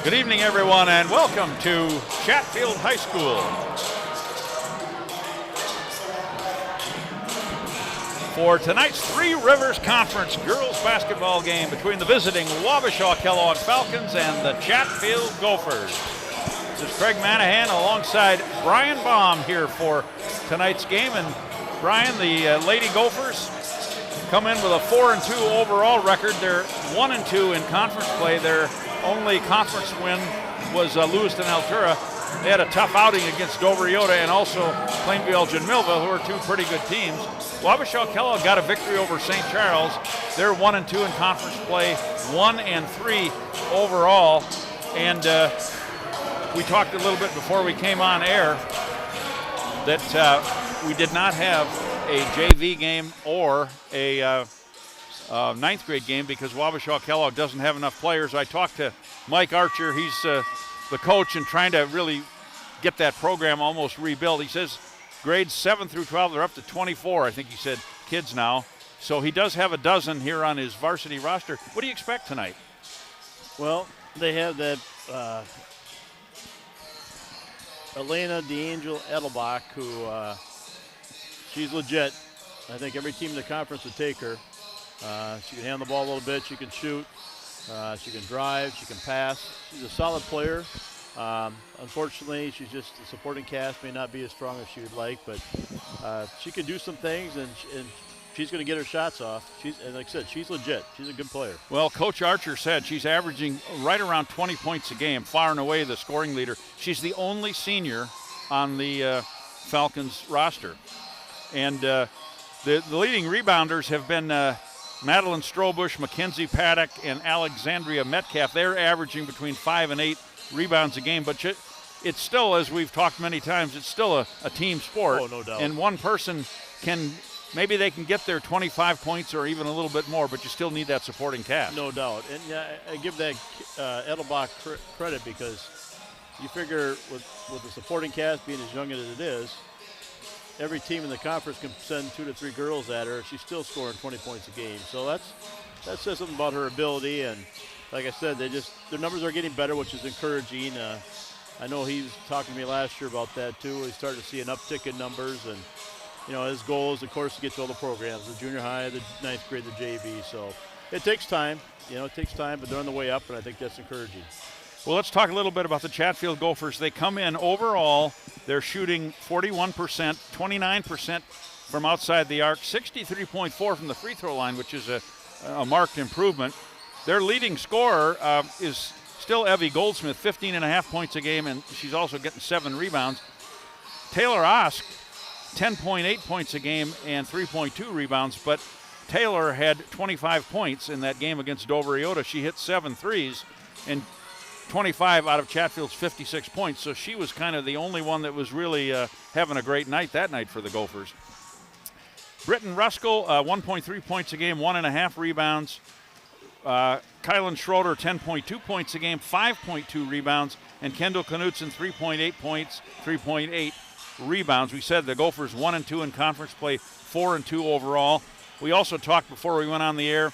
Good evening, everyone, and welcome to Chatfield High School. For tonight's Three Rivers Conference girls basketball game between the visiting Wabasha Kellogg Falcons and the Chatfield Gophers. This is Craig Manahan alongside Brian Baum here for tonight's game. And Brian, the Lady Gophers come in with a 4-2 overall record. They're 1-2 in conference play. Their only conference win was Lewiston Altura. They had a tough outing against Dover Yoda and also Plainview Elgin Millville, who are two pretty good teams. Wabasha Kellogg got a victory over St. Charles. They're 1-2 in conference play, 1-3 overall. And we talked a little bit before we came on air that we did not have a JV game or a ninth grade game because Wabasha Kellogg doesn't have enough players. I talked to Mike Archer. He's the coach and trying to really get that program almost rebuilt. He says grades 7 through 12, they're up to 24, I think he said, kids now. So he does have a dozen here on his varsity roster. What do you expect tonight? Well, they have that Elena DeAngel Edelbach, who she's legit. I think every team in the conference would take her. She can handle the ball a little bit. She can shoot. She can drive. She can pass. She's a solid player. Unfortunately, she's just the supporting cast may not be as strong as she would like, but she can do some things, and she's going to get her shots off. And like I said, she's legit. She's a good player. Well, Coach Archer said she's averaging right around 20 points a game, far and away the scoring leader. She's the only senior on the Falcons roster. And the leading rebounders have been Madeline Strobush, Mackenzie Paddock, and Alexandria Metcalf. They're averaging between 5 and 8 rebounds a game, but it's still, as we've talked many times, it's still a team sport. Oh, no doubt. And one person maybe they can get their 25 points or even a little bit more, but you still need that supporting cast. No doubt. And I give that Edelbach credit because you figure with the supporting cast being as young as it is, every team in the conference can send 2 to 3 girls at her. She's still scoring 20 points a game. So that says something about her ability. And like I said, their numbers are getting better, which is encouraging. I know he was talking to me last year about that too. He's starting to see an uptick in numbers, and his goal is, of course, to get to all the programs, the junior high, the ninth grade, the JV. So it takes time. It takes time, but they're on the way up, and I think that's encouraging. Well, let's talk a little bit about the Chatfield Gophers. They come in overall, they're shooting 41%, 29% from outside the arc, 63.4% from the free throw line, which is a marked improvement. Their leading scorer is still Evie Goldsmith, 15.5 points a game, and she's also getting 7 rebounds. Taylor Osk, 10.8 points a game and 3.2 rebounds, but Taylor had 25 points in that game against Dover Iota. She hit 7 threes, and 25 out of Chatfield's 56 points, so she was kind of the only one that was really having a great night that night for the Gophers. Britton Ruskell, 1.3 points a game, 1.5 rebounds. Kylan Schroeder, 10.2 points a game, 5.2 rebounds. And Kendall Knutson, 3.8 points, 3.8 rebounds. We said the Gophers 1-2 in conference play, 4-2 overall. We also talked before we went on the air.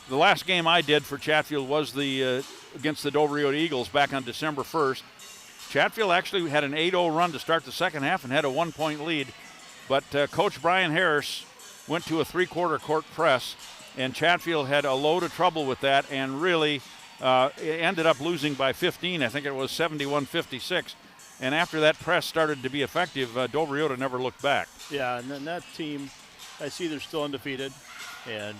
The last game I did for Chatfield was against the Dover Yoda Eagles back on December 1st. Chatfield actually had an 8-0 run to start the second half and had a 1-point lead. But Coach Brian Harris went to a 3-quarter court press, and Chatfield had a load of trouble with that and really ended up losing by 15. I think it was 71-56. And after that press started to be effective, Dover Yoda never looked back. Yeah, and then that team, I see they're still undefeated. And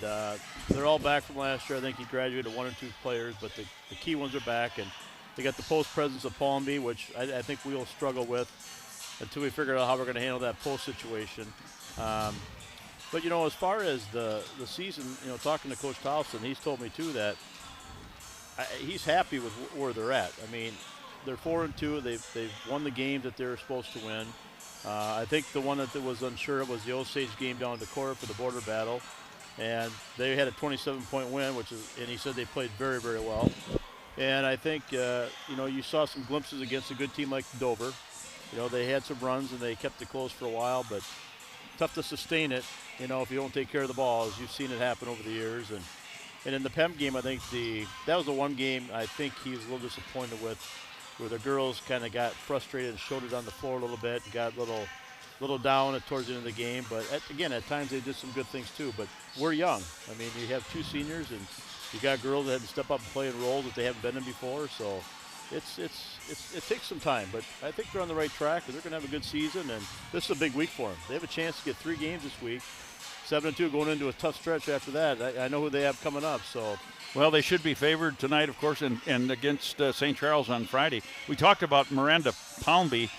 they're all back from last year. I think he graduated 1 or 2 players, but the key ones are back. And they got the post presence of Palmby, which I think we'll struggle with until we figure out how we're going to handle that post situation. But, as far as the season, talking to Coach Towson, he's told me, too, that he's happy with where they're at. I mean, they're 4-2. They've won the games that they were supposed to win. I think the one that was unsure was the Osage game down to Cora for the border battle. And they had a 27-point win, and he said they played very, very well. And I think, you saw some glimpses against a good team like Dover. They had some runs and they kept it close for a while, but tough to sustain it, if you don't take care of the ball, as you've seen it happen over the years. And And in the PEM game, I think that was the one game I think he was a little disappointed with, where the girls kind of got frustrated and showed it on the floor a little bit and got a little down towards the end of the game. But again, at times they did some good things too. But we're young. I mean, you have 2 seniors and you got girls that had to step up and play in roles that they haven't been in before. So it takes some time. But I think they're on the right track and they're going to have a good season. And this is a big week for them. They have a chance to get 3 games this week. 7-2 going into a tough stretch after that. I know who they have coming up. So. Well, they should be favored tonight, of course, and against St. Charles on Friday. We talked about Miranda Palmby.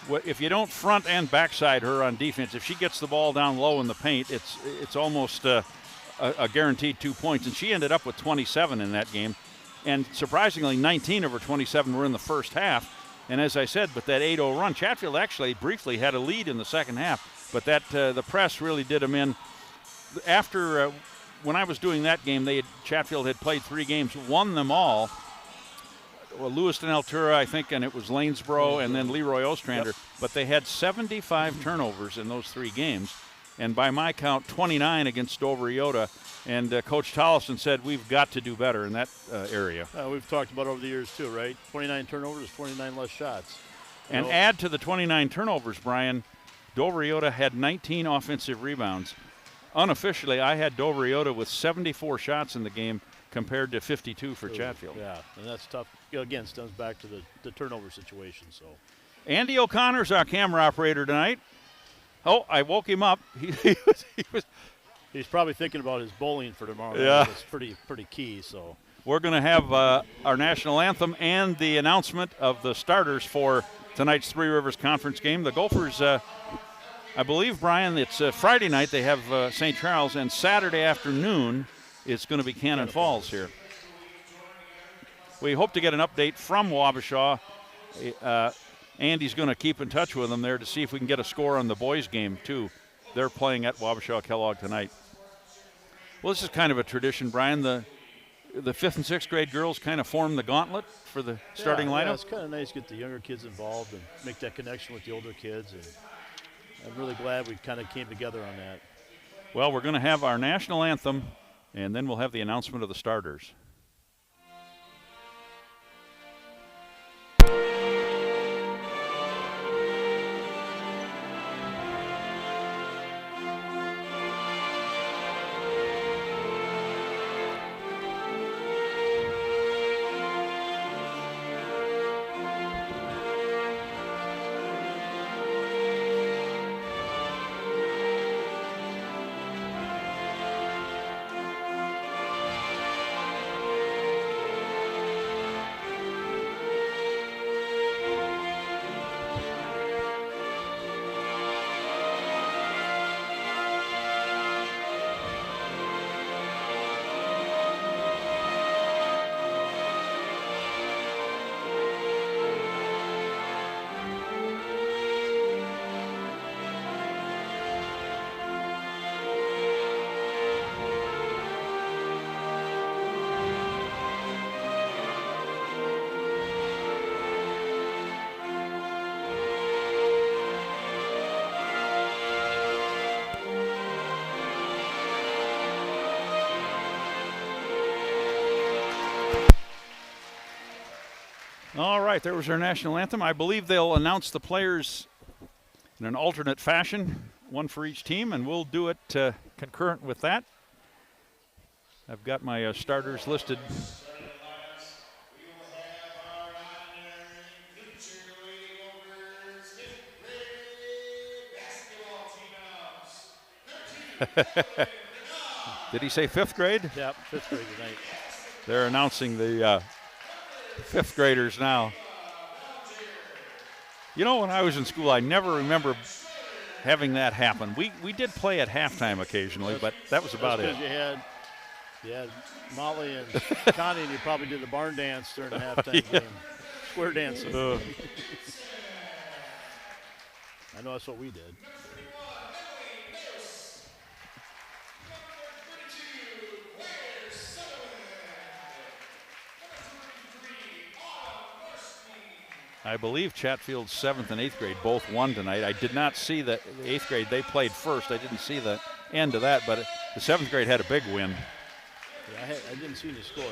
If you don't front and backside her on defense, if she gets the ball down low in the paint, it's almost a guaranteed 2 points. And she ended up with 27 in that game. And surprisingly, 19 of her 27 were in the first half. And as I said, but that 8-0 run, Chatfield actually briefly had a lead in the second half. But that the press really did them in. After when I was doing that game, Chatfield had played 3 games, won them all. Well, Lewiston Altura, I think, and it was Lanesboro and then Leroy Ostrander. Yep. But they had 75 turnovers in those 3 games. And by my count, 29 against Dover Iota. And Coach Tollefson said we've got to do better in that area. We've talked about over the years too, right? 29 turnovers, 29 less shots. And add to the 29 turnovers, Brian, Dover Iota had 19 offensive rebounds. Unofficially, I had Dover Iota with 74 shots in the game compared to 52 for Chatfield. Yeah, and that's tough. Again, stems back to the turnover situation. So, Andy O'Connor's our camera operator tonight. Oh, I woke him up. He's probably thinking about his bowling for tomorrow. Yeah, it's pretty key. So we're going to have our national anthem and the announcement of the starters for tonight's Three Rivers Conference game. The Gophers, I believe, Brian, it's Friday night. They have St. Charles, and Saturday afternoon it's going to be Cannon Falls here. We hope to get an update from Wabasha. Andy's going to keep in touch with them there to see if we can get a score on the boys' game, too. They're playing at Wabasha Kellogg tonight. Well, this is kind of a tradition, Brian. The 5th and 6th grade girls kind of form the gauntlet for the starting lineup. Yeah, it's kind of nice to get the younger kids involved and make that connection with the older kids. And I'm really glad we kind of came together on that. Well, we're going to have our national anthem, and then we'll have the announcement of the starters. All right, there was our national anthem. I believe they'll announce the players in an alternate fashion, one for each team, and we'll do it concurrent with that. I've got my starters listed. Did he say 5th grade? Yeah, 5th grade tonight. They're announcing the 5th graders now. You know, when I was in school, I never remember having that happen. We did play at halftime occasionally, but that was about it. You had Molly and Connie, and you probably did the barn dance during the halftime game. Square dancing. I know that's what we did. I believe Chatfield's 7th and 8th grade both won tonight. I did not see the 8th grade. They played first. I didn't see the end of that, but the 7th grade had a big win. Yeah, I didn't see any scores.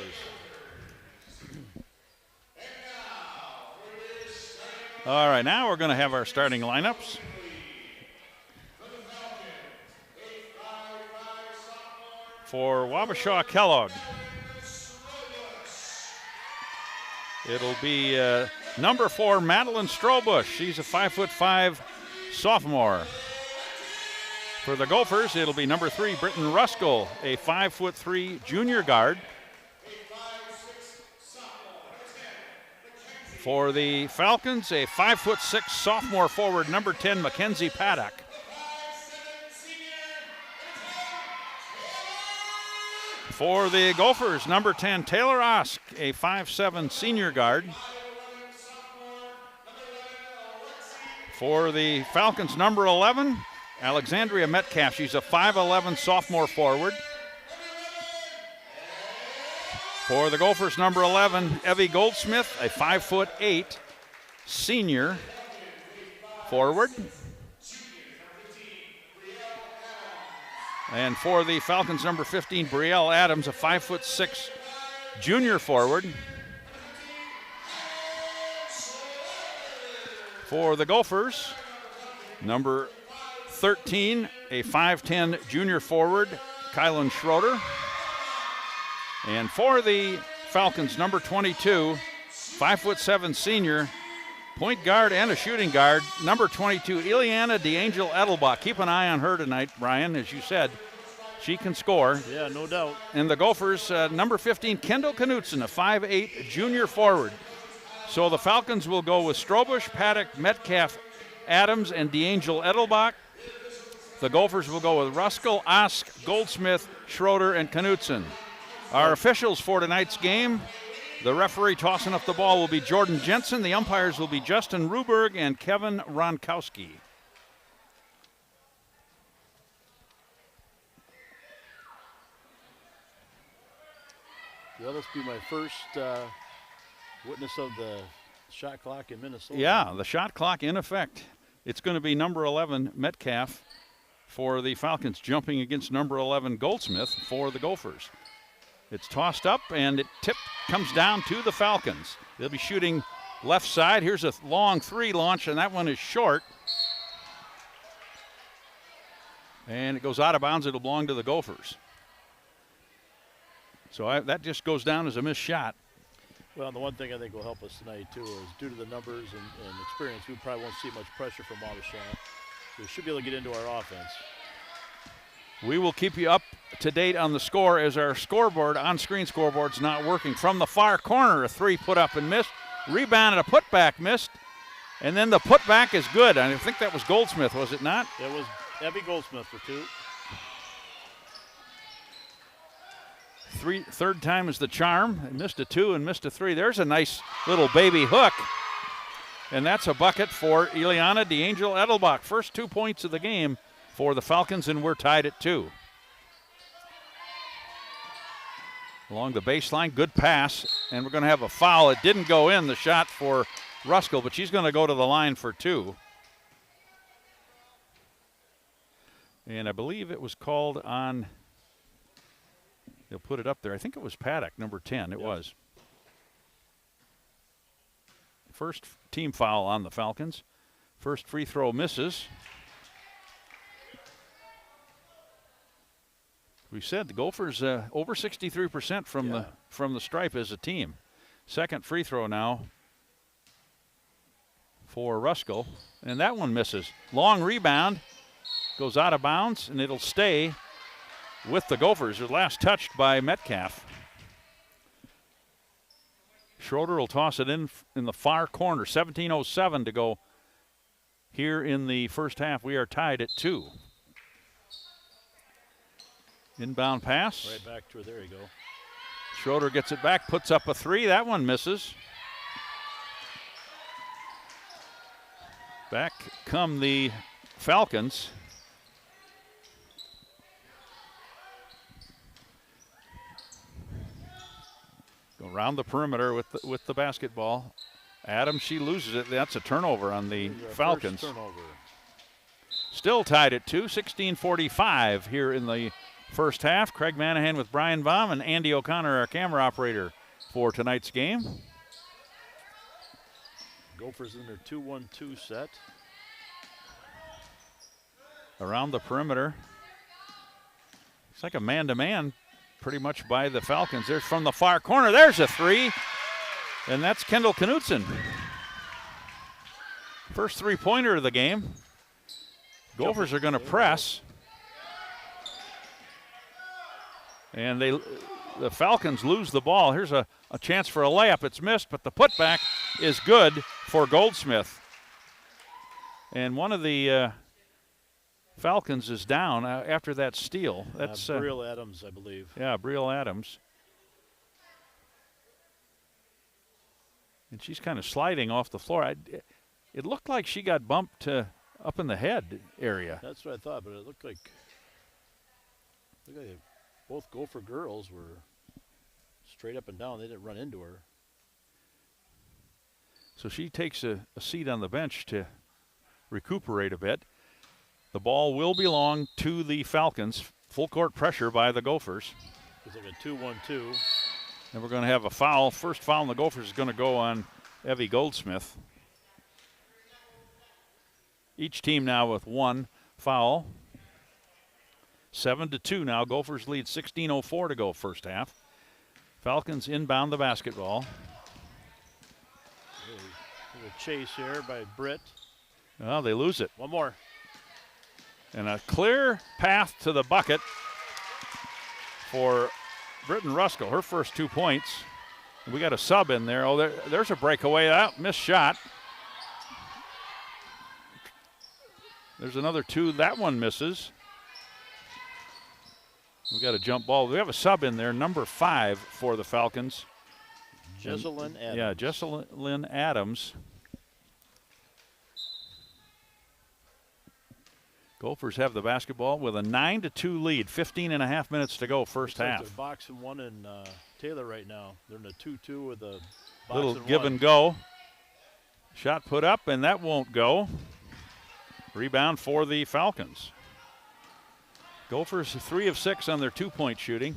All right, now we're going to have our starting lineups. For Wabasha Kellogg, it'll be number 4, Madeline Strobush. She's a 5'5" sophomore. For the Gophers, it'll be number 3, Britton Ruskell, a 5'3" junior guard. For the Falcons, a 5'6" sophomore forward, number 10, Mackenzie Paddock. For the Gophers, number 10, Taylor Osk, a 5'7" senior guard. For the Falcons, number 11, Alexandria Metcalf. She's a 5'11" sophomore forward. For the Gophers, number 11, Evie Goldsmith, a 5'8" senior forward. And for the Falcons, number 15, Brielle Adams, a 5'6" junior forward. For the Gophers, number 13, a 5'10" junior forward, Kylan Schroeder. And for the Falcons, number 22, 5'7" senior, point guard and a shooting guard, number 22, Ileana DeAngel Edelbach. Keep an eye on her tonight, Brian, as you said. She can score. Yeah, no doubt. And the Gophers, number 15, Kendall Knutson, a 5'8" junior forward. So the Falcons will go with Strobush, Paddock, Metcalf, Adams, and DeAngel Edelbach. The Gophers will go with Ruskell, Osk, Goldsmith, Schroeder, and Knutson. Our officials for tonight's game, the referee tossing up the ball will be Jordan Jensen. The umpires will be Justin Ruberg and Kevin Ronkowski. Well, this will be my first witness of the shot clock in Minnesota. Yeah, the shot clock in effect. It's going to be number 11, Metcalf, for the Falcons, jumping against number 11, Goldsmith, for the Gophers. It's tossed up, and it comes down to the Falcons. They'll be shooting left side. Here's a long 3 launch, and that one is short. And it goes out of bounds. It'll belong to the Gophers. So that just goes down as a missed shot. Well, the one thing I think will help us tonight, too, is due to the numbers and experience, we probably won't see much pressure from Wabasha. We should be able to get into our offense. We will keep you up to date on the score as our scoreboard, on-screen scoreboard's not working. From the far corner, a 3 put up and missed. Rebound and a putback missed. And then the putback is good. I think that was Goldsmith, was it not? It was Evie Goldsmith for 2. Third time is the charm. Missed a 2 and missed a 3. There's a nice little baby hook. And that's a bucket for Ileana DeAngel Edelbach. First 2 points of the game for the Falcons, and we're tied at 2. Along the baseline, good pass, and we're going to have a foul. It didn't go in, the shot for Ruskell, but she's going to go to the line for 2. And I believe it was called on, they'll put it up there. I think it was Paddock, number 10. It was. First team foul on the Falcons. First free throw misses. We said the Gophers over 63% from the stripe as a team. Second free throw now for Ruskell, and that one misses. Long rebound, goes out of bounds, and it'll stay with the Gophers. It last touched by Metcalf. Schroeder will toss it in the far corner. 17:07 to go here in the first half. We are tied at 2. Inbound pass. Right back to her. There you go. Schroeder gets it back, puts up a 3. That one misses. Back come the Falcons. Go around the perimeter with the basketball. Adams, she loses it. That's a turnover on the Falcons. First turnover. Still tied at 2, 16:45 here in the first half. Craig Manahan with Brian Baum and Andy O'Connor, our camera operator for tonight's game. Gophers in their 2-1-2 set. Around the perimeter. It's like a man-to-man pretty much by the Falcons. There's from the far corner. There's a three. And that's Kendall Knutson. First three-pointer of the game. Gophers are going to press. And the Falcons lose the ball. Here's a chance for a layup. It's missed, but the putback is good for Goldsmith. And one of the Falcons is down after that steal. That's Brielle Adams, I believe. Yeah, Brielle Adams. And she's kind of sliding off the floor. It looked like she got bumped up in the head area. That's what I thought, but it looked like both Gopher girls were straight up and down. They didn't run into her. So she takes a seat on the bench to recuperate a bit. The ball will belong to the Falcons. Full court pressure by the Gophers. It's like a 2-1-2. And we're going to have a foul. First foul on the Gophers is going to go on Evie Goldsmith. Each team now with one foul. 7-2 now. Gophers lead 16:04 to go first half. Falcons inbound the basketball. There's a chase here by Britt. Well, they lose it. One more. And a clear path to the bucket for Britton Ruskell, her first 2 points. We got a sub in there. Oh, there's a breakaway. That missed shot. There's another two. That one misses. We got a jump ball. We have a sub in there, number 5 for the Falcons. Jesselyn Adams. Yeah, Jesselyn Adams. Gophers have the basketball with a 9-2 lead. 15 and a half minutes to go first half. They're boxing one in Taylor right now. They're in a 2-2 with a little give and go. Shot put up, and that won't go. Rebound for the Falcons. Gophers 3 of 6 on their 2-point shooting.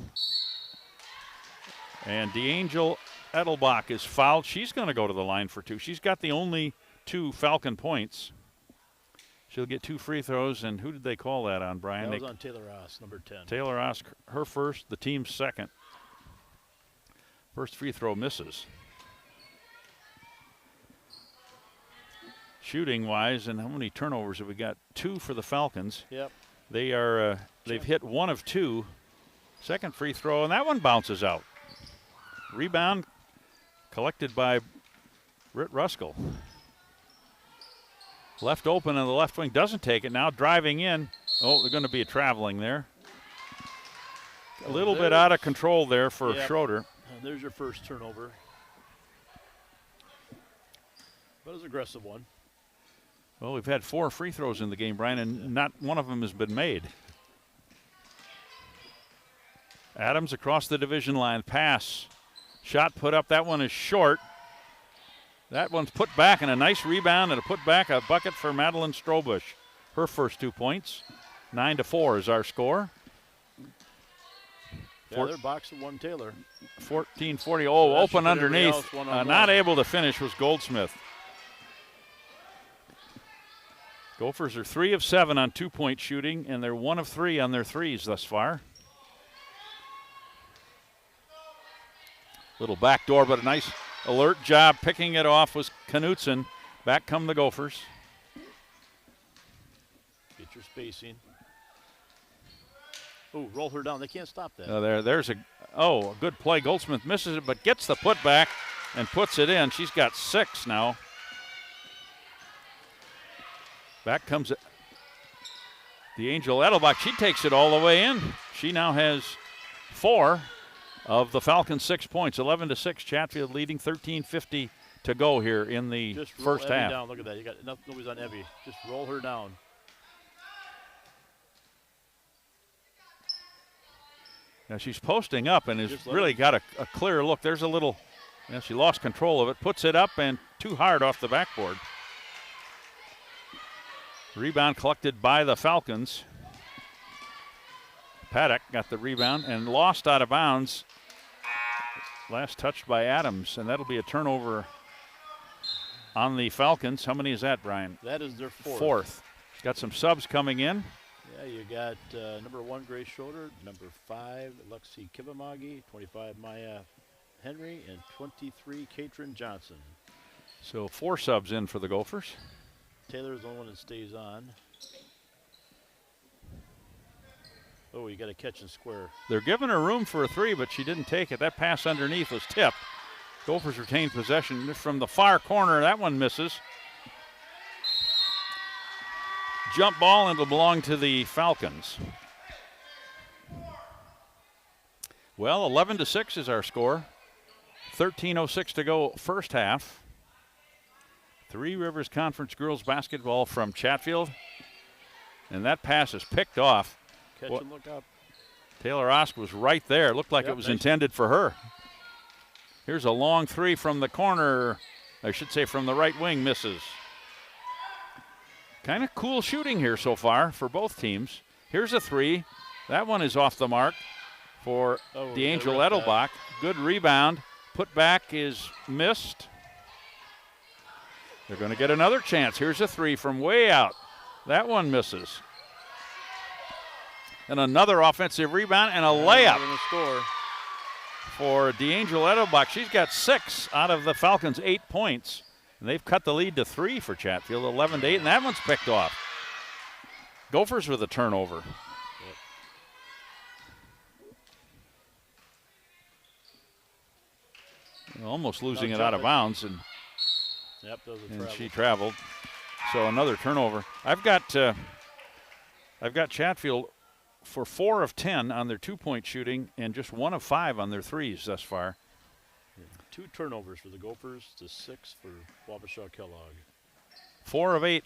And DeAngel Edelbach is fouled. She's going to go to the line for 2. She's got the only 2 Falcon points. She'll get 2 free throws, and who did they call that on, Brian? That was on Taylor Ross, number 10. Taylor Ross, her first, the team's second. First free throw misses. Shooting-wise, and how many turnovers have we got? 2 for the Falcons. Yep. They are they've hit 1 of 2. Second free throw, and that one bounces out. Rebound collected by Britt Ruskell. Left open on the left wing, doesn't take it. Now driving in. Oh, they're going to be traveling there. A little bit out of control there for Schroeder. And there's your first turnover. But it was an aggressive one. Well, we've had 4 free throws in the game, Brian, and not one of them has been made. Adams across the division line. Pass. Shot put up. That one is short. That one's put back, and a nice rebound and a put back, a bucket for Madeline Strobush. Her first 2 points. 9-4 is our score. Yeah, they're boxing one Taylor. 14-40. Oh, open underneath. Not able to finish was Goldsmith. Gophers are 3 of 7 on 2-point shooting, and they're 1 of 3 on their threes thus far. Little backdoor, but a nice alert job picking it off was Knutson. Back come the Gophers. Get your spacing. Oh, roll her down. They can't stop that. There's a good play. Goldsmith misses it, but gets the putback and puts it in. She's got 6 now. Back comes DeAngel Edelbach. She takes it all the way in. She now has 4 of the Falcons' 6 points. 11-6. Chatfield leading. 13:50 to go here in the first half. Down. Look at that. You got nobody's on Evie. Just roll her down. Now she's posting up and has really got a clear look. There's a little, she lost control of it. Puts it up and too hard off the backboard. Rebound collected by the Falcons. Paddock got the rebound and lost out of bounds. Last touched by Adams, and that'll be a turnover on the Falcons. How many is that, Brian? That is their fourth. Fourth. Got some subs coming in. Yeah, you got number 1, Grace Schroeder, number 5, Lexi Kivamagi, 25, Maya Henry, and 23, Katrin Johnson. So 4 subs in for the Gophers. Taylor's the only one that stays on. Oh, you got a catch and square. They're giving her room for a 3, but she didn't take it. That pass underneath was tipped. Gophers retain possession from the far corner. That one misses. Jump ball, and it'll belong to the Falcons. Well, 11-6 is our score. 13:06 to go first half. Three Rivers Conference girls basketball from Chatfield. And that pass is picked off. Catch and look up. Taylor Osk was right there. It looked like it was intended for her. Here's a long 3 from the corner. I should say from the right wing, misses. Kind of cool shooting here so far for both teams. Here's a 3. That one is off the mark for D'Angel Edelbach. Good rebound. Put back is missed. They're going to get another chance. Here's a 3 from way out. That one misses. And another offensive rebound and a layup for D'Angel Edelbach. She's got 6 out of the Falcons' 8 points. And they've cut the lead to 3 for Chatfield, 11-8, and that one's picked off. Gophers with a turnover. Yep. Almost losing it out of bounds, and she traveled. So another turnover. I've got Chatfield for 4 of 10 on their 2-point shooting and just 1 of 5 on their threes thus far. 2 turnovers for the Gophers to 6 for Wabasha Kellogg. 4 of 8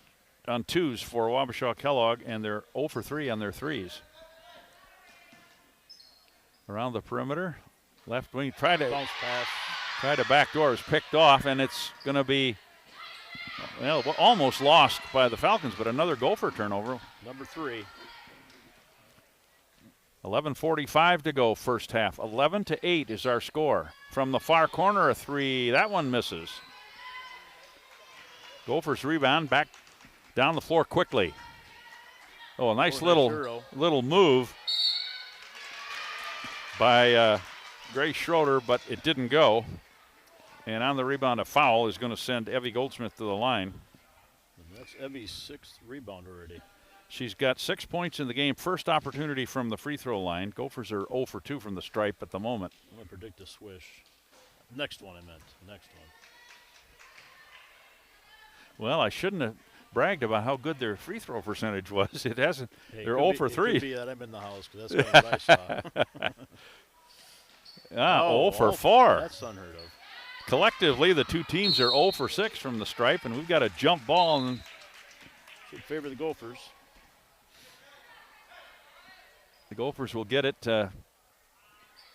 on 2s for Wabasha Kellogg, and they're 0 for 3 on their threes. Around the perimeter, left wing, tried to backdoor, is picked off, and it's going to be almost lost by the Falcons, but another Gopher turnover. Number 3. 11:45 to go first half. 11-8 is our score. From the far corner, a 3. That one misses. Gophers rebound back down the floor quickly. Oh, a nice little move by Grace Schroeder, but it didn't go. And on the rebound, a foul is going to send Evie Goldsmith to the line. And that's Evie's 6th rebound already. She's got 6 points in the game. First opportunity from the free throw line. Gophers are 0 for 2 from the stripe at the moment. I'm going to predict a swish. Next one, I meant. Next one. Well, I shouldn't have bragged about how good their free throw percentage was. It hasn't. Hey, they're 0 for 3. It could be that I'm in the house, because that's what I saw. 0 for 4. That's unheard of. Collectively, the two teams are 0 for 6 from the stripe, and we've got a jump ball. And should favor the Gophers. The Gophers will get it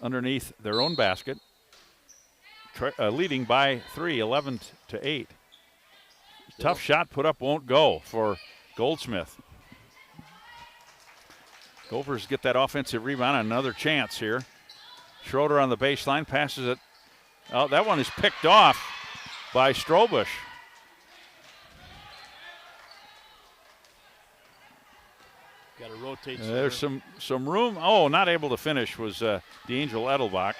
underneath their own basket, leading by 3, 11-8. Tough shot put up, won't go for Goldsmith. Gophers get that offensive rebound, another chance here. Schroeder on the baseline, passes it. Oh, that one is picked off by Strobush. Got to rotate. There's some room. Oh, not able to finish was D'Angel Edelbach.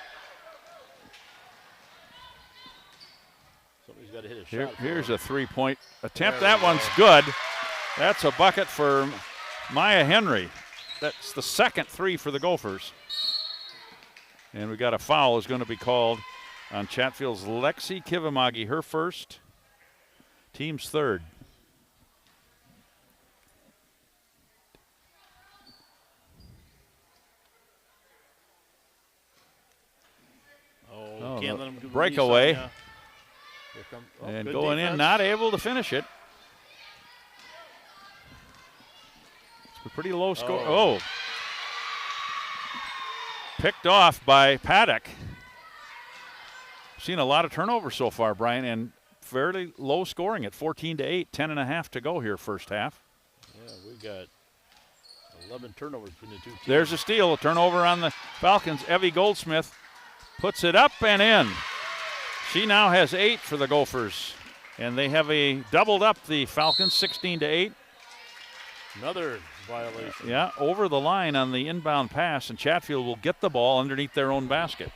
Somebody's got to hit a shot. Here's a 3-point attempt. That one's good. That's a bucket for Maya Henry. That's the second 3 for the Gophers. And we got a foul is going to be called on Chatfield's Lexi Kivamagi, her first, team's third. Can't let him do breakaway. And going defense. In, not able to finish it. It's a pretty low score. Picked off by Paddock. Seen a lot of turnovers so far, Brian, and fairly low scoring at 14-8, 10.5 to go here first half. Yeah, we got 11 turnovers between the two teams. There's a steal, a turnover on the Falcons. Evie Goldsmith puts it up and in. She now has 8 for the Gophers, and they have doubled up the Falcons, 16-8. Another violation. Yeah, over the line on the inbound pass, and Chatfield will get the ball underneath their own basket.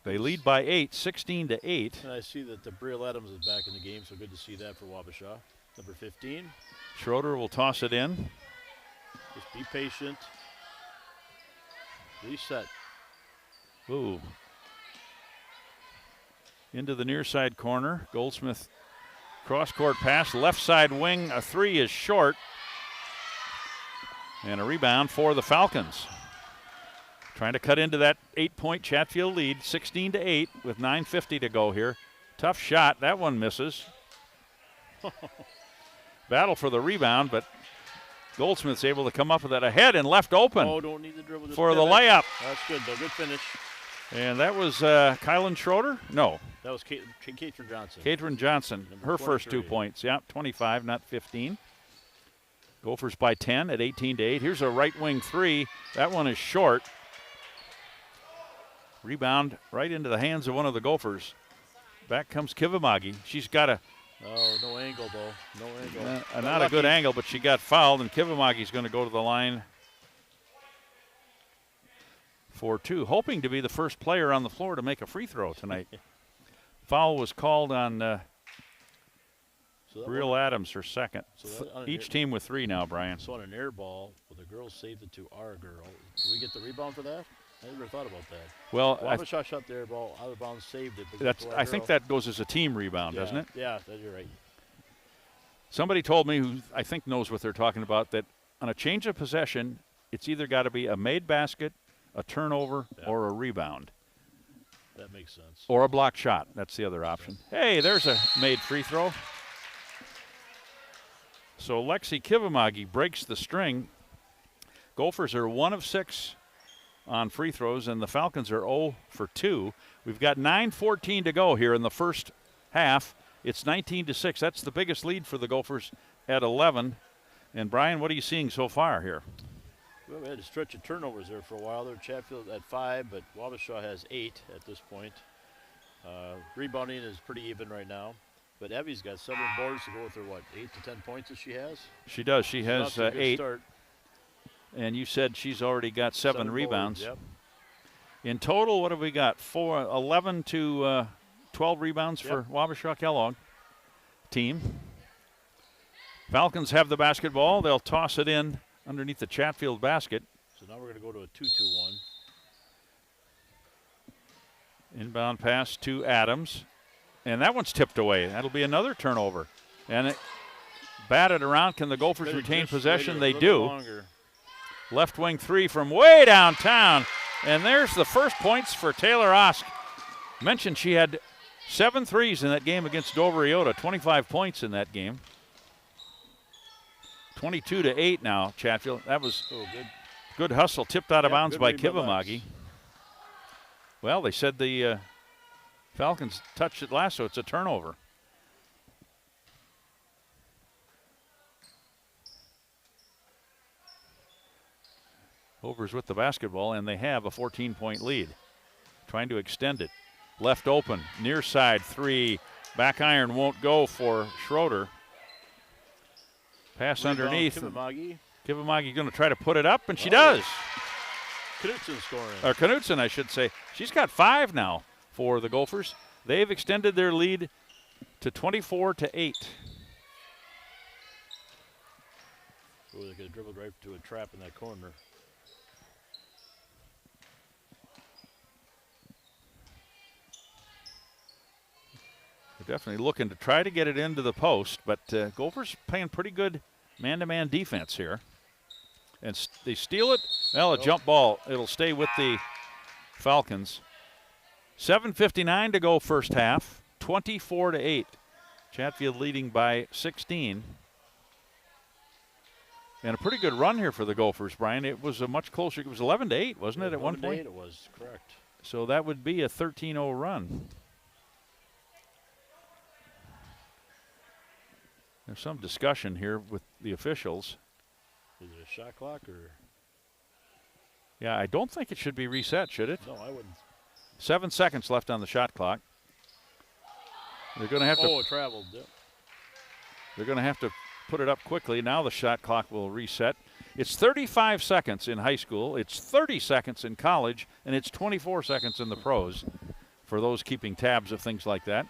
They lead by 8, 16-8. And I see that the Brielle Adams is back in the game, so good to see that for Wabasha. Number 15. Schroeder will toss it in. Just be patient. Reset. Ooh. Into the near side corner. Goldsmith cross-court pass. Left side wing. A 3 is short. And a rebound for the Falcons. Trying to cut into that 8-point Chatfield lead. 16-8 with 9:50 to go here. Tough shot. That one misses. Battle for the rebound, but Goldsmith's able to come up with that ahead and left open. Oh, don't need the dribble. For the layup. That's good, though. Good finish. And that was Kylan Schroeder? No. That was Katrin Johnson. Katrin Johnson, her first 2 points. Yeah, 25, not 15. Gophers by 10 at 18-8. Here's a right wing 3. That one is short. Rebound right into the hands of one of the Gophers. Back comes Kivimagi. She's got a Oh, no angle, though. No angle. not a good angle, but she got fouled, and Kivimagi's going to go to the line for 2, hoping to be the first player on the floor to make a free throw tonight. Foul was called on Brielle Adams, her second. Each team with 3 now, Brian. So on an air ball, well, the girl saved it to our girl. Do we get the rebound for that? I never thought about that. Well, Wabasha shot the air ball, out of bounds, saved it. But I think that goes as a team rebound, doesn't it? Yeah, you're right. Somebody told me, who I think knows what they're talking about, that on a change of possession, it's either got to be a made basket, a turnover, or a rebound. That makes sense. Or a block shot. That's the other option. Hey, there's a made free throw. So Lexi Kivimagi breaks the string. Gophers are 1 of 6 on free throws, and the Falcons are 0 for 2. We've got 9:14 to go here in the first half. It's 19-6. That's the biggest lead for the Gophers at 11. And Brian, what are you seeing so far here? Well, we had a stretch of turnovers there for a while. There, Chatfield at 5, but Wabasha has 8 at this point. Rebounding is pretty even right now. But Evie's got 7 boards to go with her, 8 to 10 points that she has? She does. She has 8. Start. And you said she's already got 7 rebounds. Boards, yep. In total, what have we got? 11 to 12 rebounds for Wabasha Kellogg team. Falcons have the basketball. They'll toss it in underneath the Chatfield basket. So now we're going to go to a 2-2-1. Inbound pass to Adams. And that one's tipped away. That'll be another turnover. And it batted around. Can the Gophers retain possession? They do. Longer. Left wing 3 from way downtown. And there's the first points for Taylor Osk. Mentioned she had 7 threes in that game against Dover Iota. 25 points in that game. 22-8 now, Chatfield. That was good hustle. Tipped out of bounds by Kivimagi. Well, they said the Falcons touched it last, so it's a turnover. Gophers with the basketball, and they have a 14-point lead. Trying to extend it. Left open, near side 3. Back iron won't go for Schroeder. Pass Rebound, underneath. Kivimagi. Kivimagi going to try to put it up, and she does. Knutson scoring. Or Knutson, I should say. She's got 5 now for the Gophers. They've extended their lead to 24-8. Oh, they could have dribbled right to a trap in that corner. They're definitely looking to try to get it into the post, but Gophers playing pretty good man-to-man defense here. And they steal it. Well, a jump ball. It'll stay with the Falcons. 7:59 to go first half. 24-8. Chatfield leading by 16. And a pretty good run here for the Gophers, Brian. It was a much closer. It was 11-8, wasn't it, at one point? 11-8 it was, correct. So that would be a 13-0 run. There's some discussion here with the officials. Is it a shot clock or? Yeah, I don't think it should be reset, should it? No, I wouldn't. 7 seconds left on the shot clock. They're going to have to. Oh, it traveled. Yep. They're going to have to put it up quickly. Now the shot clock will reset. It's 35 seconds in high school. It's 30 seconds in college, and it's 24 seconds in the pros for those keeping tabs of things like that.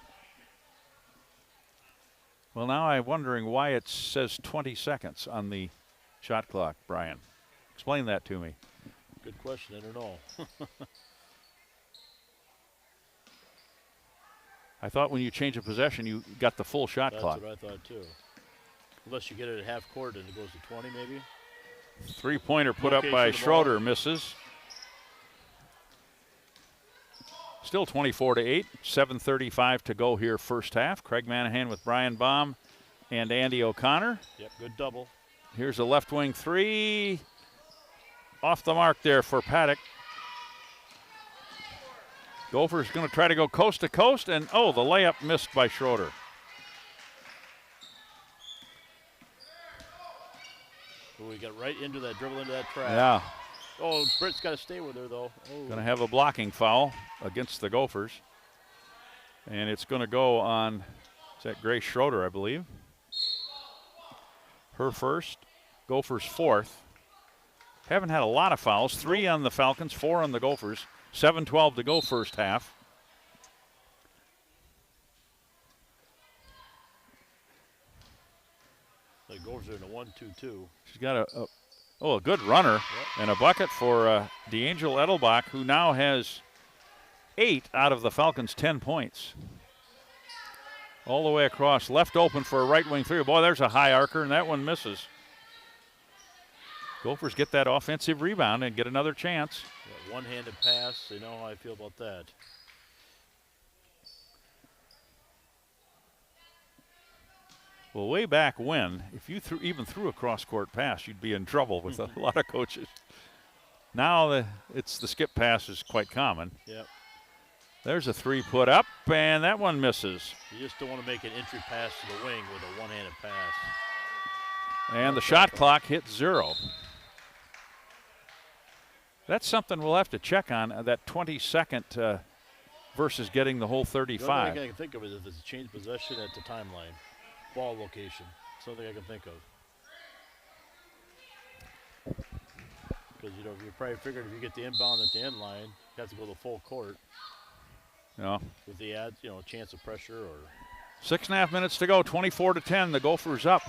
Well, now I'm wondering why it says 20 seconds on the shot clock, Brian. Explain that to me. Good question. I don't know. I thought when you change a possession, you got the full shot clock. That's what I thought, too. Unless you get it at half court and it goes to 20, maybe. Three-pointer put up by Schroeder, misses. Still 24-8, 7:35 to go here first half. Craig Manahan with Brian Baum and Andy O'Connor. Yep, good double. Here's a left wing three. Off the mark there for Paddock. Gophers going to try to go coast to coast, and oh, the layup missed by Schroeder. Oh, we got right into that, dribble into that trap. Yeah. Oh, Britt's got to stay with her, though. Oh. Going to have a blocking foul against the Gophers. And it's going to go on, is that Grace Schroeder, I believe? Her first, Gophers fourth. Haven't had a lot of fouls. 3 on the Falcons, 4 on the Gophers. 7:12 to go first half. The Gophers are in a 1-2-2. She's got a good runner. Yep. And a bucket for D'Angel Edelbach, who now has 8 out of the Falcons' 10 points. All the way across, left open for a right wing three. Boy, there's a high arcer, and that one misses. Gophers get that offensive rebound and get another chance. Yeah, one-handed pass. You know how I feel about that. Well, way back when, if you even threw a cross-court pass, you'd be in trouble with a lot of coaches. Now it's the skip pass is quite common. Yep. There's a three put up, and that one misses. You just don't want to make an entry pass to the wing with a one-handed pass. And the shot clock hits 0. That's something we'll have to check on, that 20-second versus getting the whole 35. The only thing I can think of is if it's a change possession at the timeline, ball location. Something I can think of. Because, you know, you probably figured if you get the inbound at the end line, you have to go to full court. No. With the chance of pressure or. 6.5 minutes to go, 24-10. The Gophers up.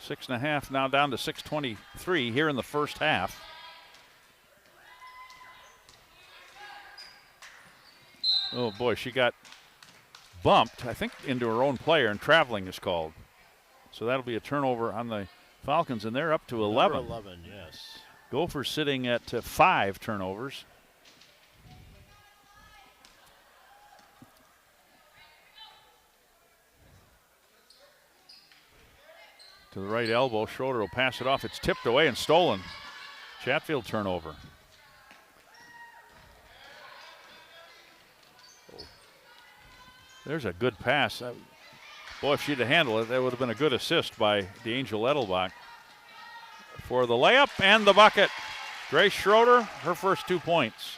6.5 now down to 6:23 here in the first half. Oh boy, she got bumped, I think, into her own player, and traveling is called. So that'll be a turnover on the Falcons, and they're up to 11. Number 11, yes. Gophers sitting at 5 turnovers. To the right elbow, Schroeder will pass it off. It's tipped away and stolen. Chatfield turnover. There's a good pass. Boy, if she'd have handled it, that would have been a good assist by D'Angel Edelbach. For the layup and the bucket. Grace Schroeder, her first 2 points.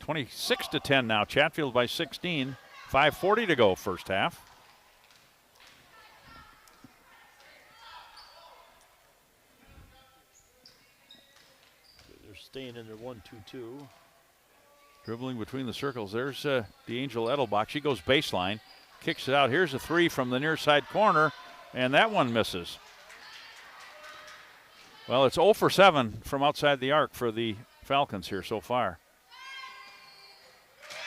26-10 now. Chatfield by 16. 5:40 to go first half. They're staying in their 1-2-2. Dribbling between the circles. There's D'Angel Edelbach. She goes baseline, kicks it out. Here's a three from the near side corner, and that one misses. Well, it's 0 for 7 from outside the arc for the Falcons here so far.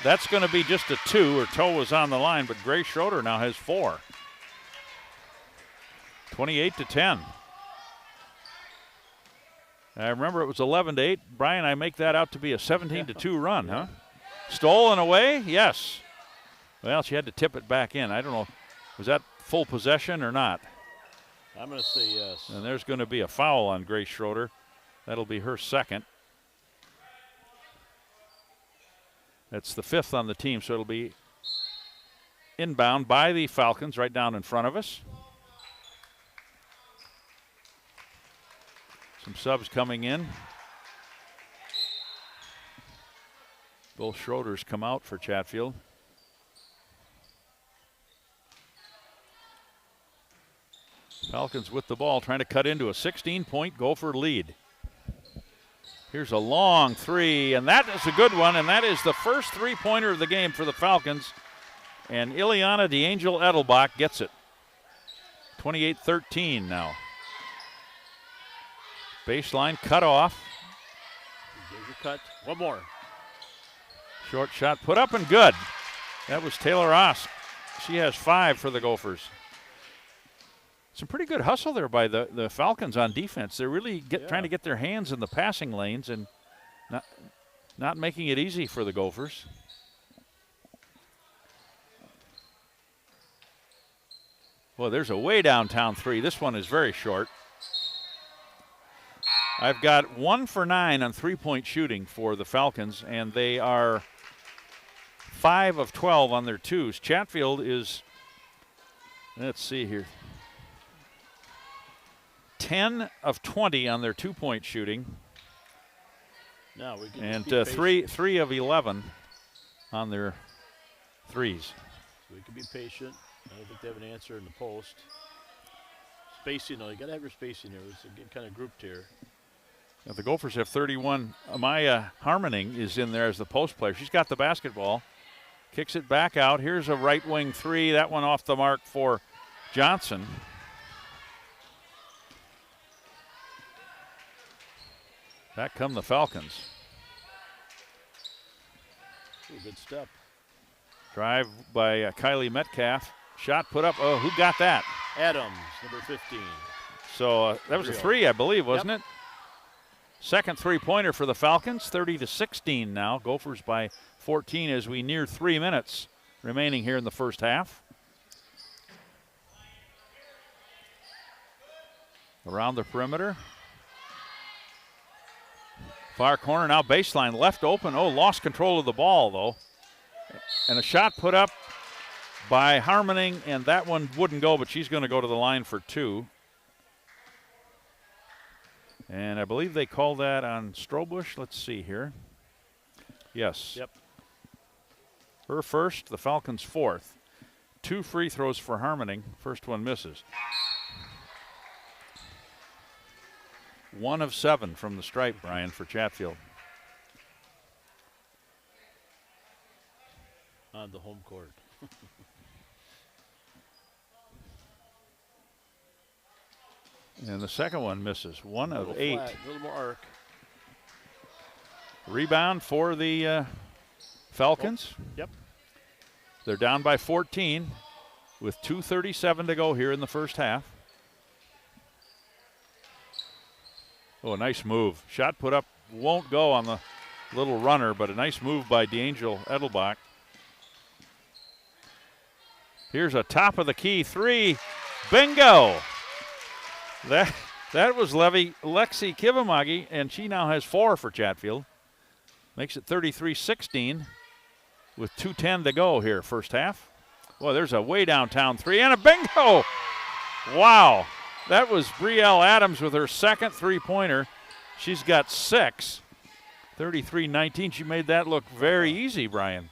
That's going to be just a 2. Her toe was on the line, but Grace Schroeder now has 4. 28-10. I remember it was 11-8. Brian, I make that out to be a 17-2 run, huh? Stolen away? Yes. Well, she had to tip it back in. I don't know. Was that full possession or not? I'm going to say yes. And there's going to be a foul on Grace Schroeder. That'll be her second. That's the 5th on the team, so it'll be inbound by the Falcons right down in front of us. Some subs coming in. Both Schroeders come out for Chatfield. Falcons with the ball, trying to cut into a 16-point Gopher lead. Here's a long three, and that is a good one, and that is the first three-pointer of the game for the Falcons. And Ileana DeAngel Edelbach gets it. 28-13 now. Baseline cut off. Here's a cut. One more. Short shot put up and good. That was Taylor Osk. She has 5 for the Gophers. Some pretty good hustle there by the Falcons on defense. They're really trying to get their hands in the passing lanes and not making it easy for the Gophers. Well, there's a way downtown three. This one is very short. I've got 1 for 9 on three-point shooting for the Falcons, and they are 5 of 12 on their twos. Chatfield is, let's see here, 10 of 20 on their two-point shooting. Now we can and 3 of 11 on their threes. So we can be patient. I don't think they have an answer in the post. Spacing, though, you got to have your spacing here. It's getting kind of grouped here. Now the Gophers have 31. Amaya Harmoning is in there as the post player. She's got the basketball. Kicks it back out. Here's a right wing three. That one off the mark for Johnson. Back come the Falcons. Ooh, good step. Drive by Kylie Metcalf. Shot put up. Oh, who got that? Adams, number 15. So that was a three, I believe, wasn't it? Second three-pointer for the Falcons, 30-16 now. Gophers by 14 as we near 3 minutes remaining here in the first half. Around the perimeter. Far corner now, baseline left open. Oh, lost control of the ball, though. And a shot put up by Harmoning, and that one wouldn't go, but she's going to go to the line for 2. And I believe they call that on Strobush. Let's see here. Yes. Yep. Her first, the Falcons' fourth. 2 free throws for Harmoning. First one misses. 1 of 7 from the stripe, Brian, for Chatfield. On the home court. And the second one misses. 1 of 8. Flat, a little more arc. Rebound for the Falcons. Oh, yep. They're down by 14 with 2:37 to go here in the first half. Oh, a nice move. Shot put up won't go on the little runner, but a nice move by DeAngel Edelbach. Here's a top of the key three. Bingo! That was Lexi Kivamagi, and she now has 4 for Chatfield. Makes it 33-16 with 2:10 to go here, first half. Boy, there's a way downtown three and a bingo! Wow. That was Brielle Adams with her second three-pointer. She's got 6. 33-19. She made that look very easy, Brian.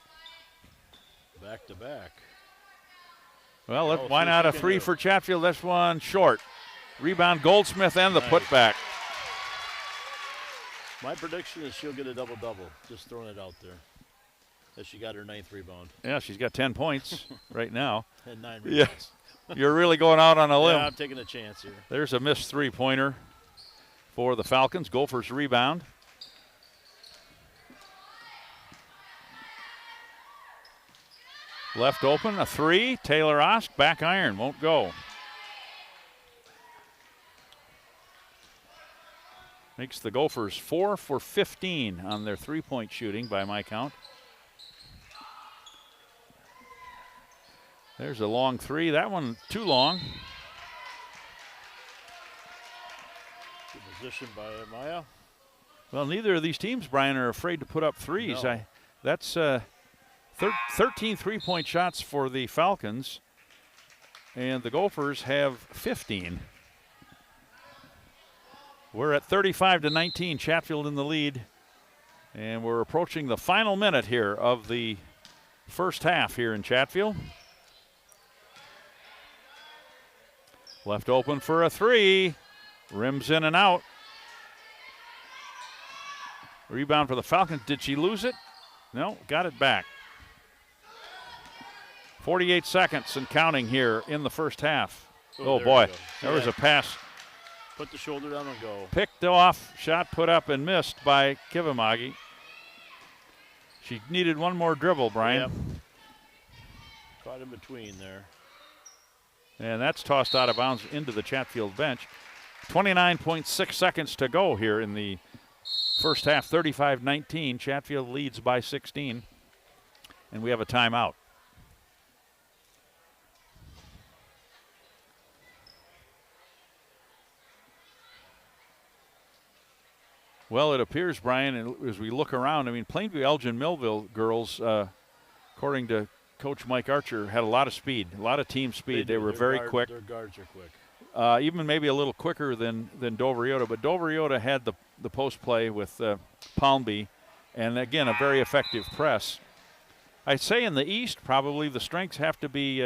Back to back. Well, why not a 3 for Chatfield? This one short. Rebound Goldsmith and the putback. My prediction is she'll get a double-double. Just throwing it out there. As she got her 9th rebound. Yeah, she's got 10 points right now. And 9 rebounds. Yeah. You're really going out on a limb. Yeah, I'm taking a chance here. There's a missed three-pointer for the Falcons. Gophers rebound. Left open, a 3. Taylor Osk, back iron, won't go. Makes the Gophers 4 for 15 on their three-point shooting by my count. There's a long 3. That one too long. Good position by Maya. Well, neither of these teams, Brian, are afraid to put up threes. No. That's 13 3-point shots for the Falcons, and the Gophers have 15. We're at 35-19, Chatfield in the lead, and we're approaching the final minute here of the first half here in Chatfield. Left open for a three, rims in and out. Rebound for the Falcons. Did she lose it? No, got it back. 48 seconds and counting here in the first half. Oh boy, there was a pass. Put the shoulder down and go. Picked off, shot put up and missed by Kivimagi. She needed one more dribble, Brian. Yep. Caught in between there. And that's tossed out of bounds into the Chatfield bench. 29.6 seconds to go here in the first half, 35-19. Chatfield leads by 16. And we have a timeout. Well, it appears, Brian, as we look around, I mean, Plainview, Elgin, Millville girls, according to Coach Mike Archer, had a lot of speed, a lot of team speed. They were very quick. Their guards are quick. Even maybe a little quicker than Dover Yoda. But Dover Yoda had the post play with Palmby, and again, a very effective press. I'd say in the East, probably the strengths have to be,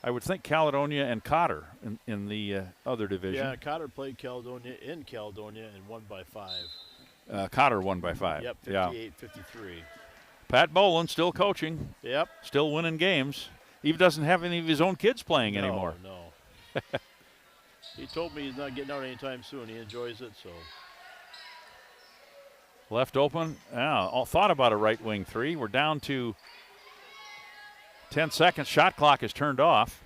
I would think, Caledonia and Cotter in the other division. Yeah, Cotter played Caledonia in Caledonia and won by 5. Cotter won by 5. Yep, 58-53. Pat Boland still coaching. Yep. Still winning games. He doesn't have any of his own kids playing anymore. No. He told me he's not getting out anytime soon. He enjoys it, so. Left open. Thought about a right wing three. We're down to 10 seconds. Shot clock is turned off.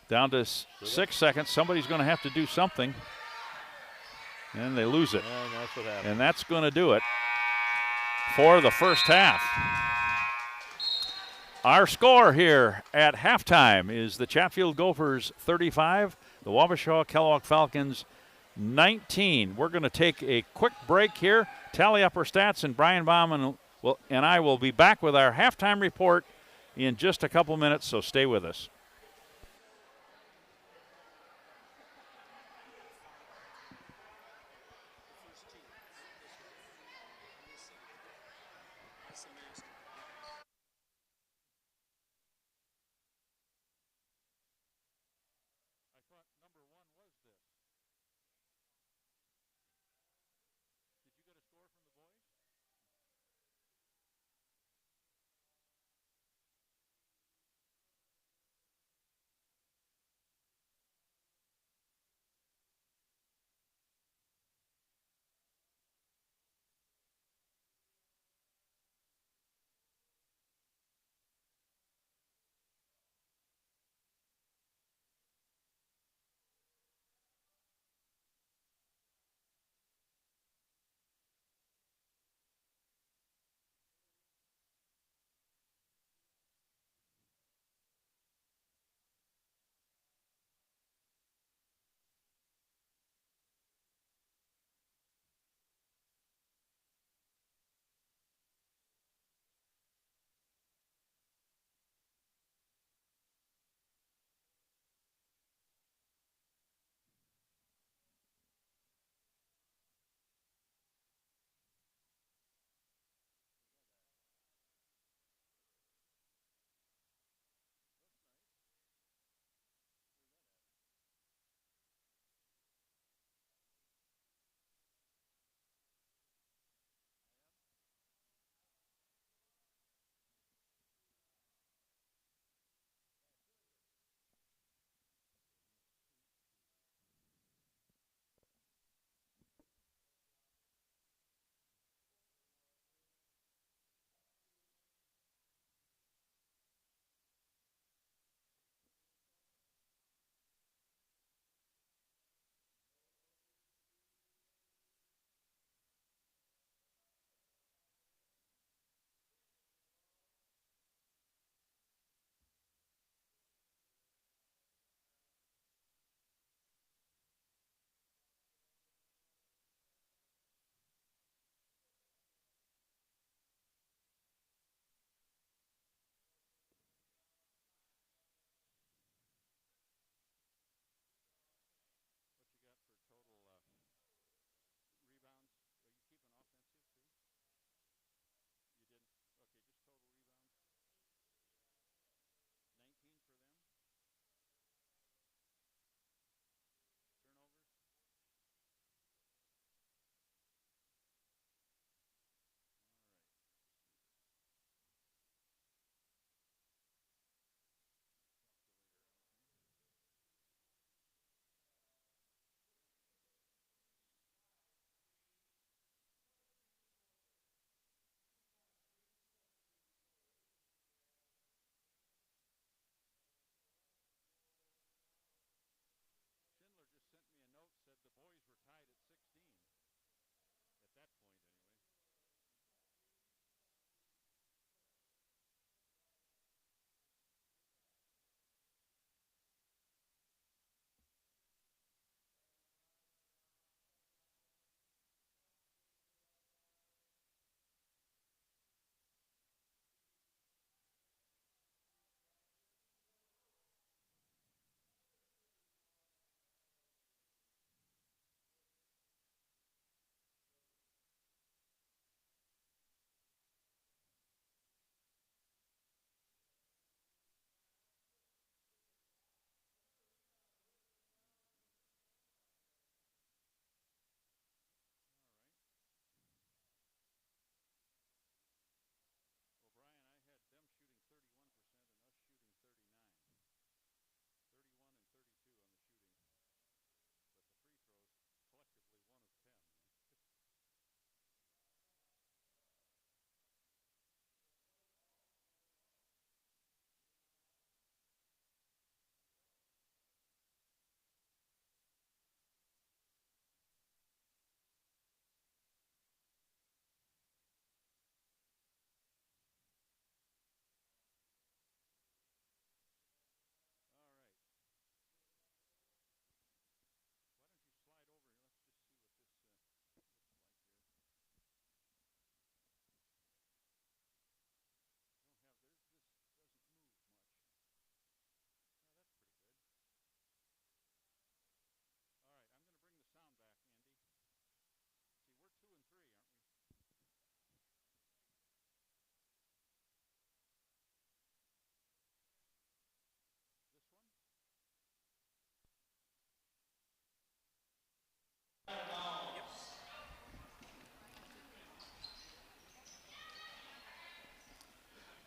Down to 6 seconds. Somebody's going to have to do something. And they lose it. And that's what happened. And that's going to do it for the first half. Our score here at halftime is the Chatfield Gophers 35, the Wabasha Kellogg Falcons 19. We're going to take a quick break here, tally up our stats, and Brian Bauman and I will be back with our halftime report in just a couple minutes, so stay with us.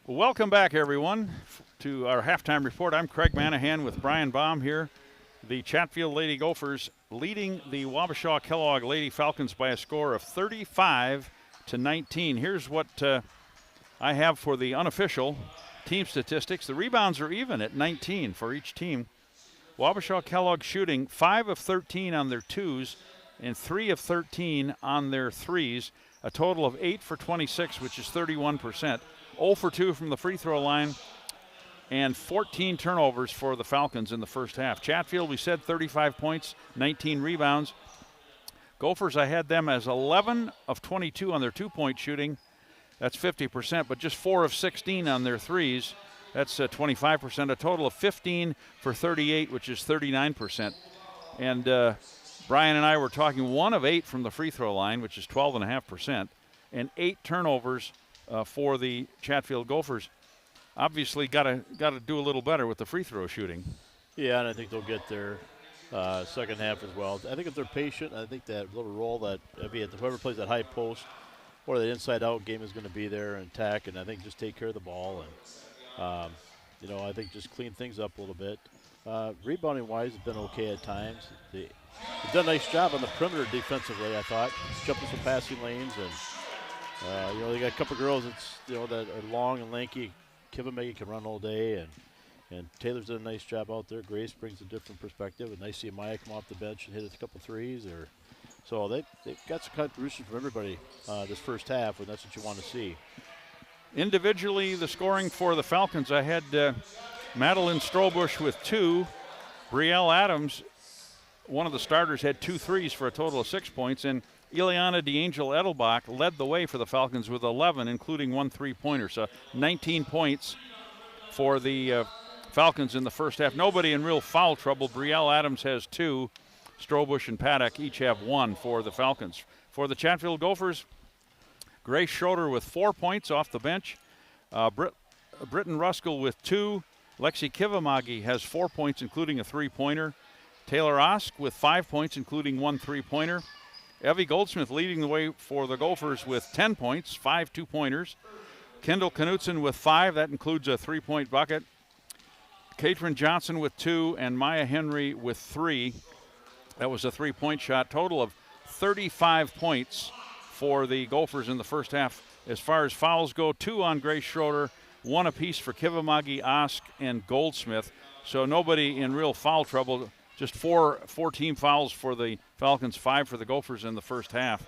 Welcome back, everyone, to our halftime report. I'm Craig Manahan with Brian Baum here. The Chatfield Lady Gophers leading the Wabasha Kellogg Lady Falcons by a score of 35-19. Here's what I have for the unofficial team statistics. The rebounds are even at 19 for each team. Wabasha Kellogg shooting 5 of 13 on their twos and 3 of 13 on their threes, a total of 8 for 26, which is 31%. 0 for 2 from the free throw line, and 14 turnovers for the Falcons in the first half. Chatfield, we said 35 points, 19 rebounds. Gophers, I had them as 11 of 22 on their two-point shooting. That's 50%, but just 4 of 16 on their threes. That's 25%, a total of 15 for 38, which is 39%. And Brian and I were talking 1 of 8 from the free throw line, which is 12.5%, and 8 turnovers for the Chatfield Gophers. Obviously got to do a little better with the free throw shooting. Yeah, and I think they'll get their second half as well. I think if they're patient, I think that little role that whoever plays that high post or that inside-out game is going to be there and attack, and I think just take care of the ball and, I think just clean things up a little bit. Rebounding-wise, it's been okay at times. They've done a nice job on the perimeter defensively, I thought, jumping some passing lanes and. They got a couple girls that are long and lanky. Kivamegi can run all day, and Taylor's done a nice job out there. Grace brings a different perspective, and nice to see Maya come off the bench and hit a couple threes. So they've got some contribution from everybody this first half, and that's what you want to see. Individually, the scoring for the Falcons, I had Madeline Strobush with 2. Brielle Adams, one of the starters, had 2 threes for a total of 6 points, and Ileana DeAngel Edelbach led the way for the Falcons with 11, including 1 3-pointer. So 19 points for the Falcons in the first half. Nobody in real foul trouble. Brielle Adams has 2. Strobush and Paddock each have 1 for the Falcons. For the Chatfield Gophers, Grace Schroeder with 4 points off the bench. Britton Ruskell with 2. Lexi Kivamagi has 4 points, including a 3-pointer. Taylor Osk with 5 points, including 1 3-pointer. Evie Goldsmith leading the way for the Gophers with 10 points, 5 2-pointers. Kendall Knutson with 5. That includes a 3-point bucket. Katrin Johnson with 2, and Maya Henry with 3. That was a 3-point shot. Total of 35 points for the Gophers in the first half. As far as fouls go, 2 on Grace Schroeder, 1 apiece for Kivamagi, Osk, and Goldsmith. So nobody in real foul trouble. Just 4 team fouls for the Falcons, 5 for the Gophers in the first half.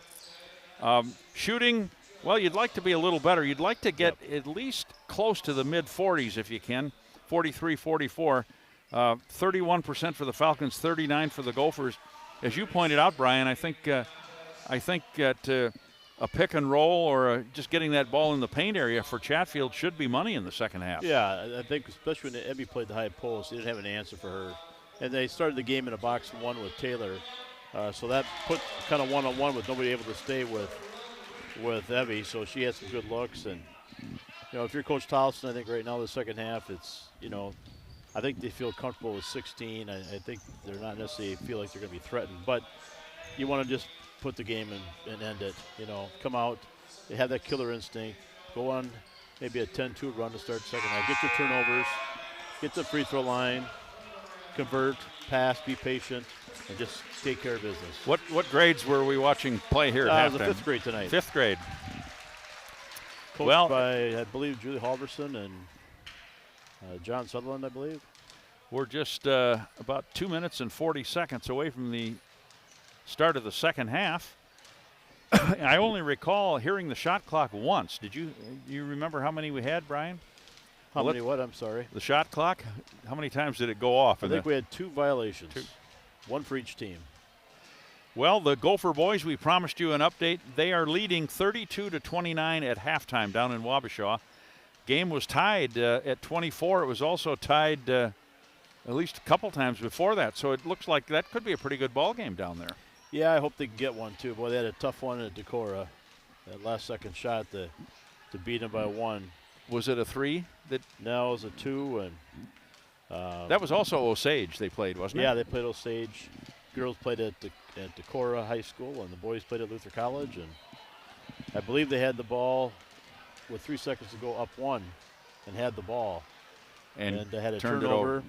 Shooting, well, you'd like to be a little better. You'd like to get at least close to the mid-40s if you can, 43, 44. 31% for the Falcons, 39 for the Gophers. As you pointed out, Brian, I think that a pick and roll or just getting that ball in the paint area for Chatfield should be money in the second half. Yeah, I think especially when Ebby played the high post, he didn't have an answer for her. And they started the game in a box 1 with Taylor. So that put kind of one-on-one with nobody able to stay with Evie. So she had some good looks. And, if you're Coach Tolson, I think right now the second half, it's, I think they feel comfortable with 16. I think they're not necessarily feel like they're going to be threatened. But you want to just put the game and end it. Come out. They have that killer instinct. Go on maybe a 10-2 run to start the second half. Get your turnovers. Get to the free throw line. Convert, pass, be patient, and just take care of business. What grades were we watching play here at halftime? It was a 5th grade tonight. 5th grade. Coached by, I believe, Julie Halverson and John Sutherland, I believe. We're just about 2 minutes and 40 seconds away from the start of the second half. I only recall hearing the shot clock once. Did you remember how many we had, Brian? How many what? I'm sorry. The shot clock? How many times did it go off? I think we had 2 violations. 1 for each team. Well, the Gopher boys, we promised you an update. They are leading 32-29 at halftime down in Wabasha. Game was tied at 24. It was also tied at least a couple times before that. So it looks like that could be a pretty good ball game down there. Yeah, I hope they can get one too. Boy, they had a tough one at Decorah. That last second shot to beat them by 1. Was it a 3? No, it was a 2. And that was also Osage they played, wasn't it? Yeah, they played Osage. Girls played at Decorah High School, and the boys played at Luther College. And I believe they had the ball with 3 seconds to go up 1. and had the ball. And they had a turned it turnover. over.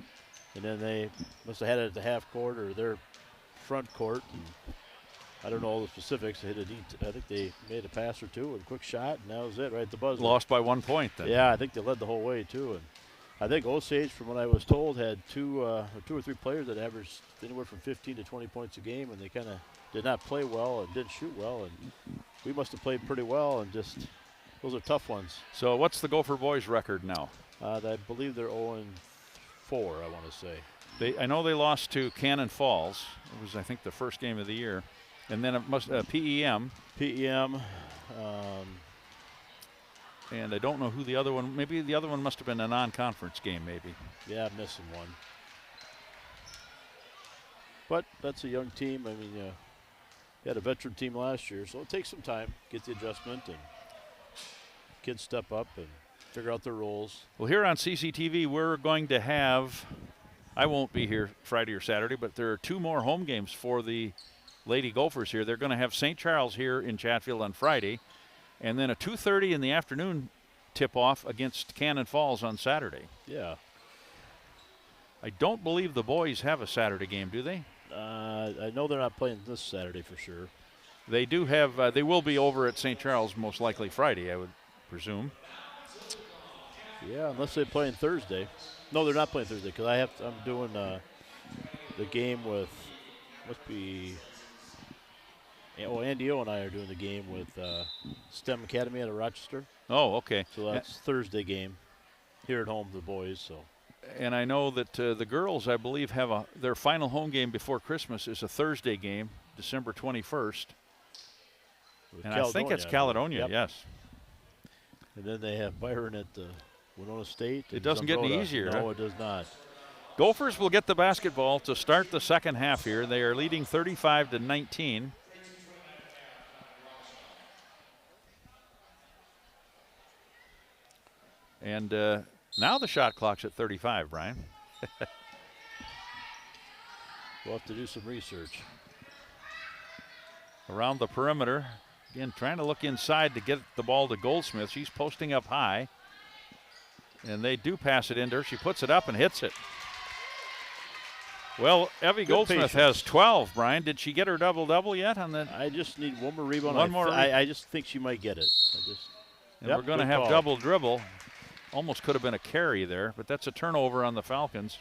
And then they must have had it at the half court or their front court. And I don't know all the specifics. They hit I think they made a pass or two, a quick shot, and that was it, right at the buzzer. Lost by 1 point then. Yeah, I think they led the whole way, too. And I think Osage, from what I was told, had two or three players that averaged anywhere from 15 to 20 points a game, and they kind of did not play well and didn't shoot well. And we must have played pretty well, and just those are tough ones. So what's the Gopher boys' record now? I believe they're 0-4, I want to say. I know they lost to Cannon Falls. It was, I think, the first game of the year. And then it must PEM. PEM. And I don't know who the other one, maybe the other one must have been a non-conference game, maybe. Yeah, I'm missing one. But that's a young team. I mean, you had a veteran team last year, so it takes some time, get the adjustment, and kids step up and figure out their roles. Well, here on CCTV, we're going to have, I won't be here Friday or Saturday, but there are 2 more home games for the Lady Gophers here. They're going to have St. Charles here in Chatfield on Friday, and then a 2:30 in the afternoon tip-off against Cannon Falls on Saturday. Yeah. I don't believe the boys have a Saturday game, do they? I know they're not playing this Saturday for sure. They do have, they will be over at St. Charles most likely Friday, I would presume. Yeah, unless they play on Thursday. No, they're not playing Thursday because I'm doing the game with, must be, Andy O and I are doing the game with STEM Academy out of Rochester. Oh, okay. So that's Thursday game here at home, the boys. So. And I know that the girls, I believe, have their final home game before Christmas is a Thursday game, December 21st. And I think it's Caledonia, yep. Yes. And then they have Byron at Winona State. It doesn't get any easier. No, it does not. Gophers will get the basketball to start the second half here. They are leading 35-19. And now the shot clock's at 35, Brian. We'll have to do some research. Around the perimeter. Again, trying to look inside to get the ball to Goldsmith. She's posting up high. And they do pass it into her. She puts it up and hits it. Well, Evie Goldsmith has 12, Brian. Did she get her double-double yet? I just need one more rebound. One more. I just think she might get it. We're going to have double dribble. Almost could have been a carry there, but that's a turnover on the Falcons.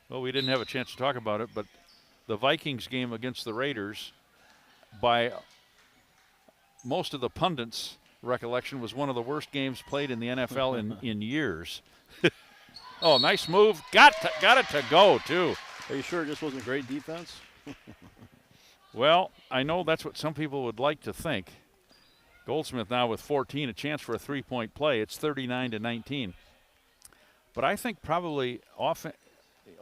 Well, we didn't have a chance to talk about it, but the Vikings game against the Raiders, by most of the pundits' recollection, was one of the worst games played in the NFL in years. Oh, nice move. Got it to go, too. Are you sure it just wasn't great defense? Well, I know that's what some people would like to think. Goldsmith now with 14, a chance for a three-point play. It's 39-19. But I think probably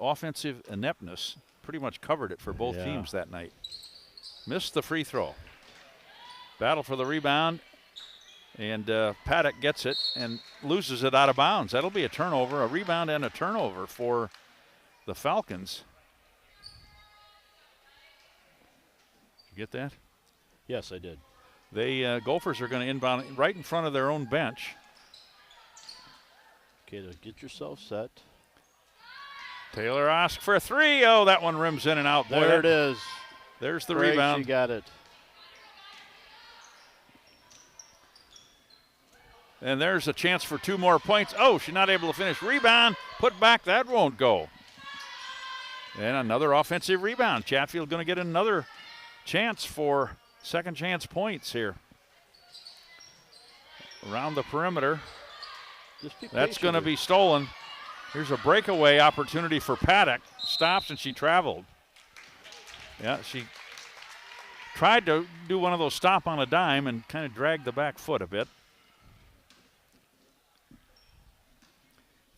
offensive ineptness pretty much covered it for both teams that night. Missed the free throw. Battle for the rebound, and Paddock gets it and loses it out of bounds. That'll be a turnover, a rebound and a turnover for the Falcons. Did you get that? Yes, I did. They Gophers are going to inbound right in front of their own bench. Okay, to get yourself set. Taylor asks for a three. Oh, that one rims in and out. Boy, there it is. There's the Craig, rebound. She got it. And there's a chance for 2 more points. Oh, she's not able to finish. Rebound, put back, that won't go. And another offensive rebound. Chatfield going to get another chance for second chance points here. Around the perimeter. That's going to be stolen. Here's a breakaway opportunity for Paddock. Stops and she traveled. Yeah, she tried to do one of those stop on a dime and kind of dragged the back foot a bit.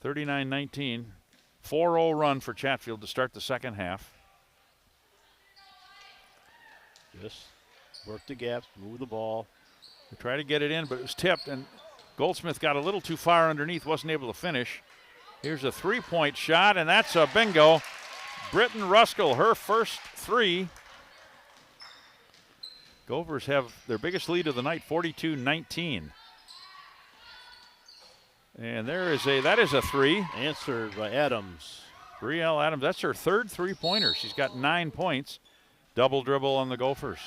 39-19. 4-0 run for Chatfield to start the second half. Just work the gaps, move the ball. They tried to get it in, but it was tipped, and Goldsmith got a little too far underneath, wasn't able to finish. Here's a three-point shot, and that's a bingo. Britton Ruskell, her first three. Gophers have their biggest lead of the night, 42-19. And that is a three. Answered by Adams. Brielle Adams, that's her third three-pointer. She's got 9 points. Double dribble on the Gophers.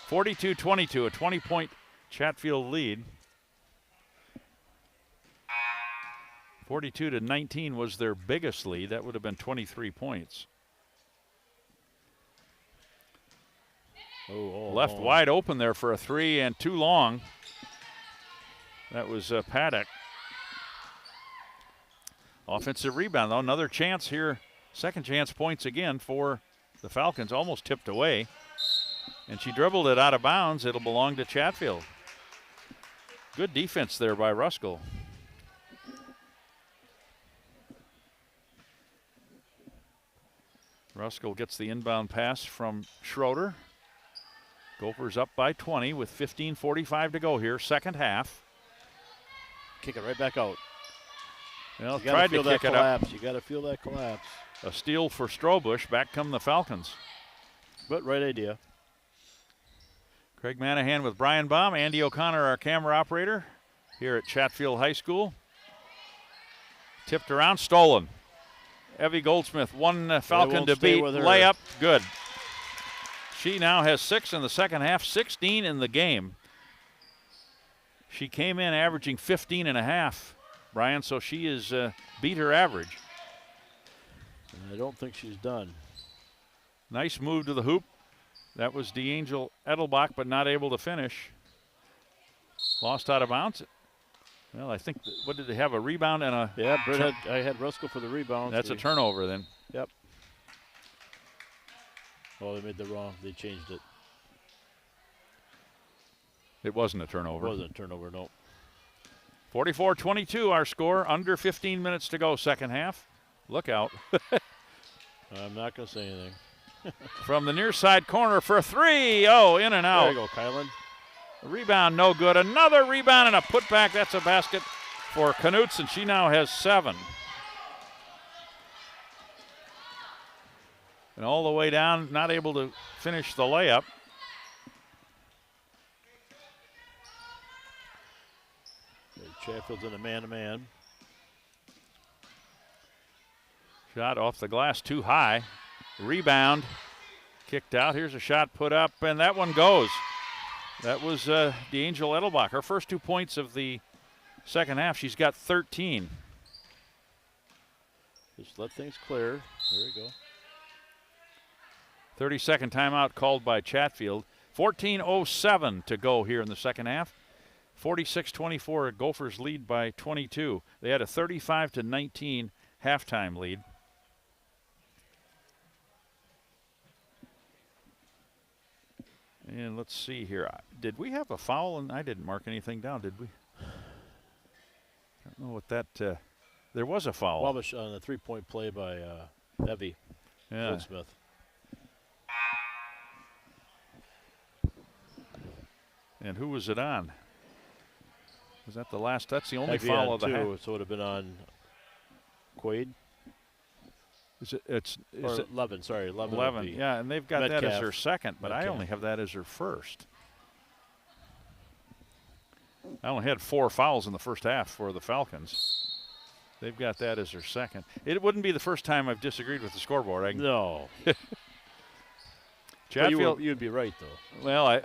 42-22, a 20-point Chatfield lead. 42-19 was their biggest lead. That would have been 23 points. Left wide open there for a three and too long. That was Paddock. Offensive rebound, though. Another chance here. Second chance points again for the Falcons. Almost tipped away. And she dribbled it out of bounds. It'll belong to Chatfield. Good defense there by Ruskell. Ruskell gets the inbound pass from Schroeder. Gophers up by 20 with 15:45 to go here, second half. Kick it right back out. Well, tried to kick it up. You got to feel that collapse. A steal for Strobush. Back come the Falcons. But right idea. Craig Manahan with Brian Baum. Andy O'Connor, our camera operator here at Chatfield High School. Tipped around, stolen. Evie Goldsmith, one Falcon to beat. Layup, good. She now has 6 in the second half, 16 in the game. She came in averaging 15 and a half, Brian, so she has beat her average. I don't think she's done. Nice move to the hoop. That was DeAngel Edelbach, but not able to finish. Lost out of bounds. Well, I think, what did they have, a rebound and a... Yeah, I had Ruskell for the rebound. That's a turnover then. Yep. Oh, they made the wrong. They changed it. It wasn't a turnover. It wasn't a turnover, no. 44-22 our score. Under 15 minutes to go, second half. Look out. I'm not going to say anything. From the near side corner for three. Oh, in and out. There you go, Kylan. A rebound, no good. Another rebound and a putback. That's a basket for Knutson. She now has 7. And all the way down, not able to finish the layup. Chatfield's in a man-to-man. Shot off the glass too high. Rebound. Kicked out. Here's a shot put up, and that one goes. That was DeAngel Edelbach. Her first 2 points of the second half. She's got 13. Just let things clear. There we go. 30-second timeout called by Chatfield. 14:07 to go here in the second half. 46-24, Gophers lead by 22. They had a 35-19 halftime lead. And let's see here. Did we have a foul? And I didn't mark anything down, did we? I don't know what that. There was a foul. Wabash on a 3-point play by Evie Goldsmith. And who was it on? Was that the last? That's the only Evie foul of the half. So it would have been on Quaid. Is it 11? Sorry, 11. 11. Yeah, and they've got Metcalf. that as her second, but Metcalf. I only have that as her first. I only had 4 fouls in the first half for the Falcons. They've got that as their second. It wouldn't be the first time I've disagreed with the scoreboard. No. Chatfield, you'd be right, though. well, I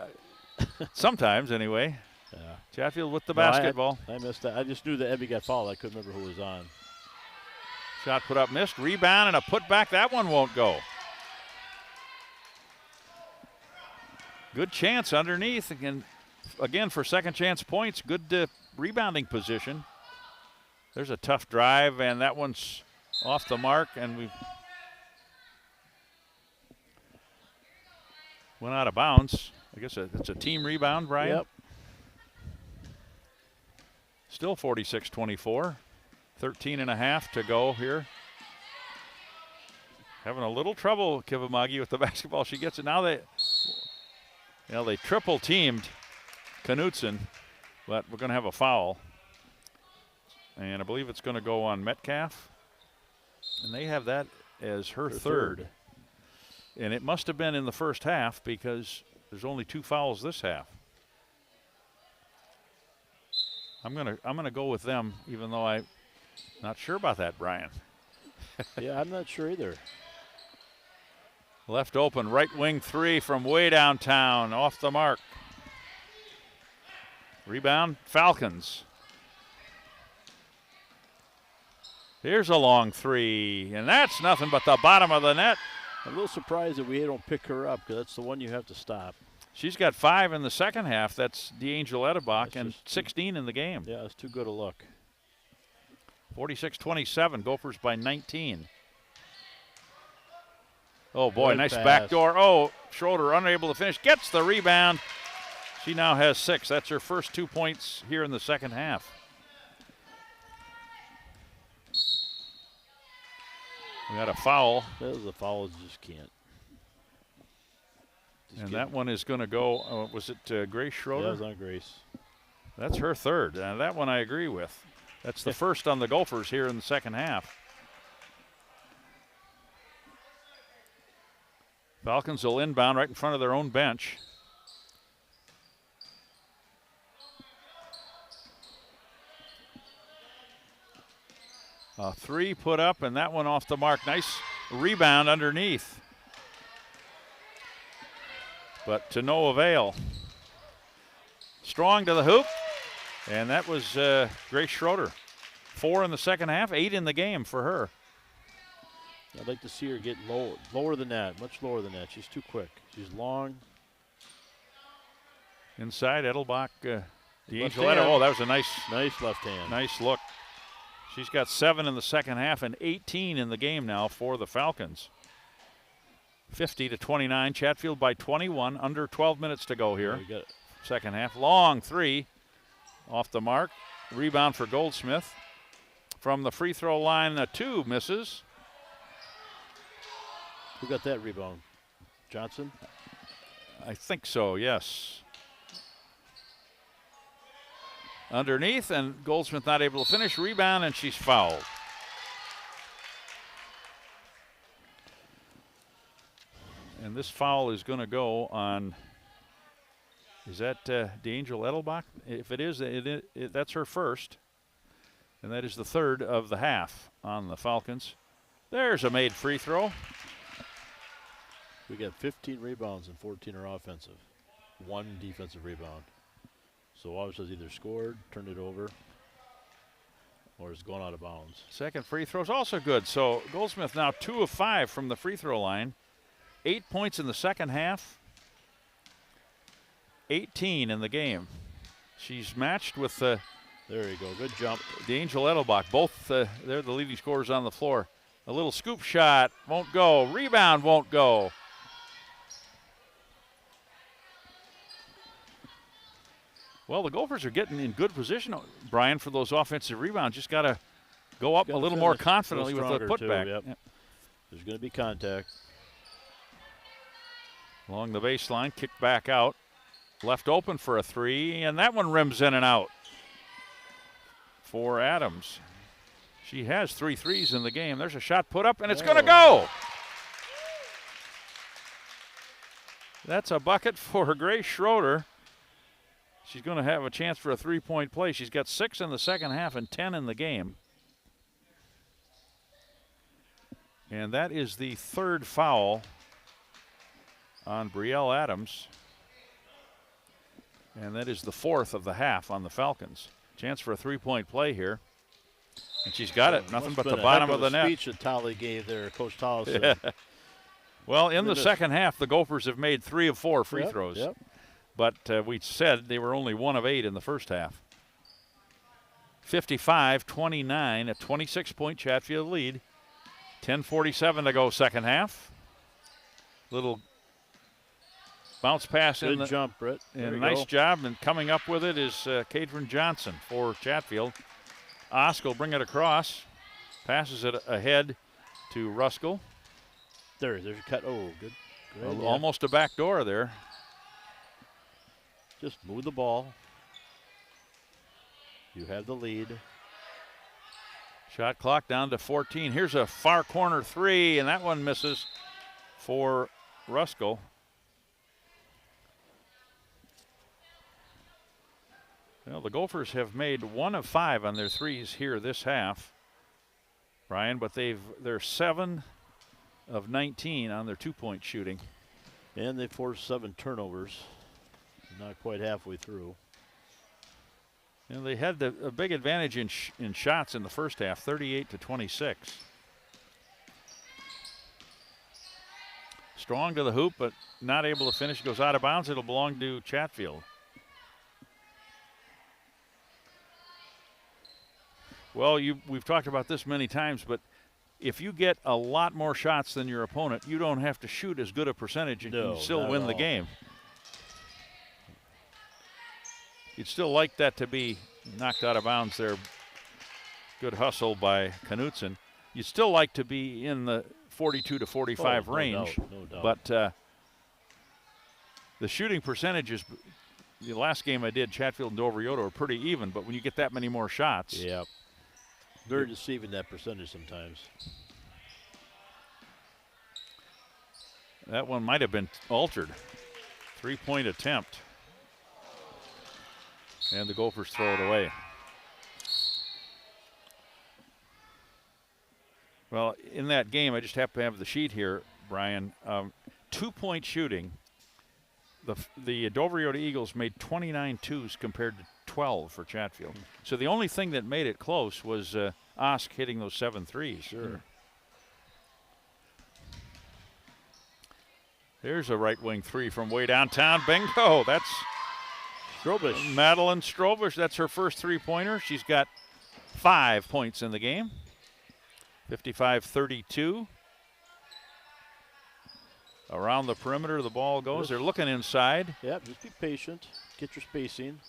sometimes anyway. Yeah. Chatfield with the basketball. I missed that. I just knew that Evie got fouled. I couldn't remember who was on. Shot put up, missed. Rebound and a putback. That one won't go. Good chance underneath. Again, for second chance points, good rebounding position. There's a tough drive, and that one's off the mark, and we went out of bounds. I guess it's a team rebound, Brian. Yep. Still 46-24. 13 and a half to go here. Having a little trouble, Kivamagi, with the basketball. She gets it. Now they triple teamed Knutson, but we're going to have a foul. And I believe it's going to go on Metcalf. And they have that as her third. And it must have been in the first half because There's only 2 fouls this half. I'm gonna go with them, even though I'm not sure about that, Brian. Yeah, I'm not sure either. Left open, right wing 3 from way downtown, off the mark. Rebound, Falcons. Here's a long 3, and that's nothing but the bottom of the net. I'm a little surprised that we don't pick her up, because that's the one you have to stop. She's got 5 in the second half. That's D'Angel Edebach, and 16 in the game. Yeah, it's too good a look. 46-27, Gophers by 19. Oh, boy, Good nice pass. backdoor. Oh, Schroeder unable to finish. Gets the rebound. She now has 6. That's her first 2 points here in the second half. We got a foul. That was a foul, just can't. And that one is going to go, was it Grace Schroeder? Yeah, it was on Grace. That's her third. That one I agree with. That's the first on the Gophers here in the second half. Falcons will inbound right in front of their own bench. A 3 put up, and that one off the mark. Nice rebound underneath, but to no avail. Strong to the hoop, and that was Grace Schroeder. 4 in the second half, 8 in the game for her. I'd like to see her get lower than that, much lower than that. She's too quick. She's long. Inside, Edelbach, Left D'Angelo. hand. Oh, that was a nice left hand. Nice look. She's got 7 in the second half and 18 in the game now for the Falcons. 50-29, Chatfield by 21, under 12 minutes to go here. We got it. Second half, long 3 off the mark. Rebound for Goldsmith. From the free throw line, a 2 misses. Who got that rebound? Johnson? I think so, yes. Underneath, and Goldsmith not able to finish. Rebound, and she's fouled. And this foul is going to go on, is that D'Angel Edelbach? If it is, that's her first. And that is the third of the half on the Falcons. There's a made free throw. We got 15 rebounds and 14 are offensive. 1 defensive rebound. So Wabash has either scored, turned it over, or is going out of bounds. Second free throw is also good. So Goldsmith now 2 of 5 from the free throw line. 8 points in the second half. 18 in the game. She's matched with there you go, good jump. D'Angel Edelbach. Both they're the leading scorers on the floor. A little scoop shot won't go. Rebound won't go. Well, the Gophers are getting in good position, Brian, for those offensive rebounds. Just got to go up a little more confidently with the putback. Yep. There's going to be contact. Along the baseline, kicked back out. Left open for a 3, and that one rims in and out for Adams. She has 3 threes in the game. There's a shot put up, and it's going to go. That's a bucket for Grace Schroeder. She's going to have a chance for a 3-point play. She's got 6 in the second half and 10 in the game. And that is the 3rd foul on Brielle Adams. And that is the 4th of the half on the Falcons. Chance for a 3-point play here. And she's got it. Nothing but the bottom of the net. Speech that Tolley gave there, Coach Tolley. Well, in the second half, the Gophers have made 3 of 4 free throws. Yep. But we said they were only 1 of 8 in the first half. 55-29, a 26-point Chatfield lead. 10:47 to go second half. Little bounce pass in the Good jump, Britt. And nice job, and coming up with it is Kadron Johnson for Chatfield. Osk will bring it across, passes it ahead to Ruskell. There's a cut. Oh, good. Almost a back door there. Just move the ball. You have the lead. Shot clock down to 14. Here's a far corner 3, and that one misses for Ruskell. Well, the Gophers have made 1 of 5 on their threes here this half, Brian, but they're 7 of 19 on their 2-point shooting. And they forced 7 turnovers. Not quite halfway through. And they had a big advantage in shots in the first half, 38 to 26. Strong to the hoop, but not able to finish. Goes out of bounds. It'll belong to Chatfield. Well, we've talked about this many times, but if you get a lot more shots than your opponent, you don't have to shoot as good a percentage and you still win the game. You'd still like that to be knocked out of bounds there. Good hustle by Knutson. You'd still like to be in the 42 to 45 range. No doubt. But the shooting percentages, the last game I did, Chatfield and Dover Yoto, are pretty even, but when you get that many more shots. Yeah. Very deceiving, that percentage sometimes. That one might have been altered. 3-point attempt. And the Gophers throw it away. Well, in that game, I just happen to have the sheet here, Brian. 2-point shooting. The Dover Yoto Eagles made 29 twos compared to 12 for Chatfield. So the only thing that made it close was Osk hitting those 7 threes. Sure. There's a right wing 3 from way downtown. Bingo. That's Strobish. Madeline Strobish. That's her first 3-pointer. She's got 5 points in the game. 55-32. Around the perimeter, the ball goes. They're looking inside. Yep, just be patient. Get your spacing.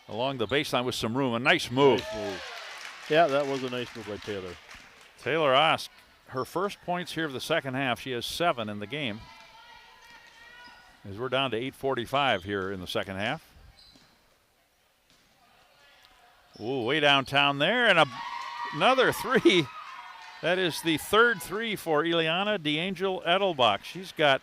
Along the baseline with some room. A nice move. Nice move. Yeah, that was a nice move by Taylor. Taylor Osk, her first points here of the second half. She has 7 in the game. As we're down to 8:45 here in the second half. Ooh, way downtown there, and another 3. That is the third 3 for Ileana DeAngel Edelbach. She's got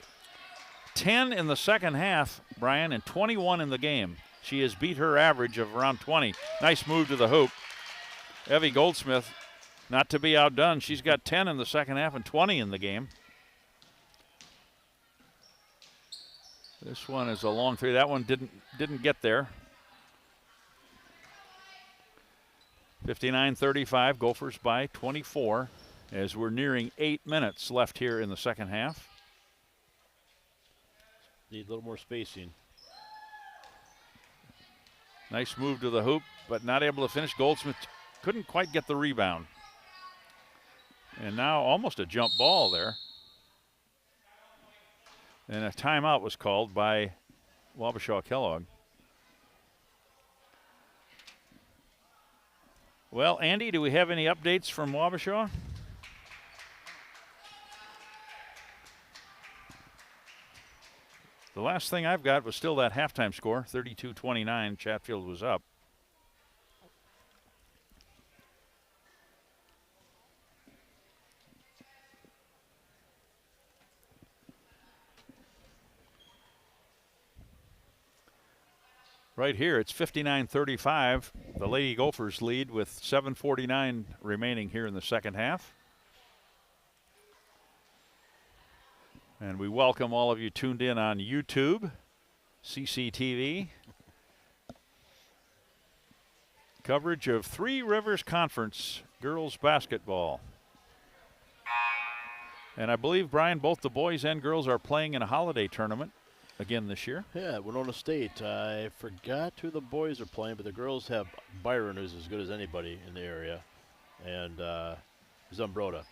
10 in the second half, Brian, and 21 in the game. She has beat her average of around 20. Nice move to the hoop. Evie Goldsmith, not to be outdone. She's got 10 in the second half and 20 in the game. This one is a long 3. That one didn't get there. 59-35, Gophers by 24 as we're nearing 8 minutes left here in the second half. Need a little more spacing. Nice move to the hoop, but not able to finish. Goldsmith couldn't quite get the rebound. And now almost a jump ball there. And a timeout was called by Wabasha Kellogg. Well, Andy, do we have any updates from Wabasha? The last thing I've got was still that halftime score, 32-29. Chatfield was up. Right here, it's 59-35. The Lady Gophers lead with 7:49 remaining here in the second half. And we welcome all of you tuned in on YouTube, CCTV. Coverage of Three Rivers Conference girls basketball. And I believe, Brian, both the boys and girls are playing in a holiday tournament again this year. Yeah, Winona State. I forgot who the boys are playing, but the girls have Byron, who's as good as anybody in the area, and Zumbrota.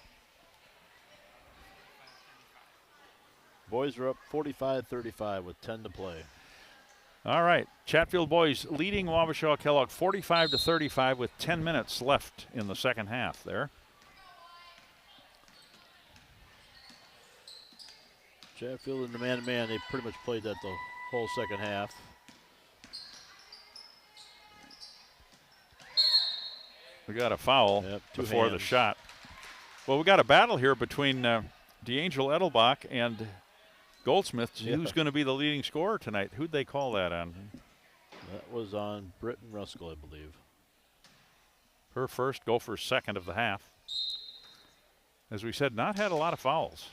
Boys are up 45-35 with 10 to play. All right, Chatfield boys leading Wabasha Kellogg 45-35 with 10 minutes left in the second half there. Chatfield and the man-to-man, they pretty much played that the whole second half. We got a foul before the shot. Well, we got a battle here between DeAngel Edelbach and Goldsmith, who's going to be the leading scorer tonight. Who'd they call that on? That was on Britton Ruskell, I believe. Her first, Gophers' second of the half. As we said, not had a lot of fouls.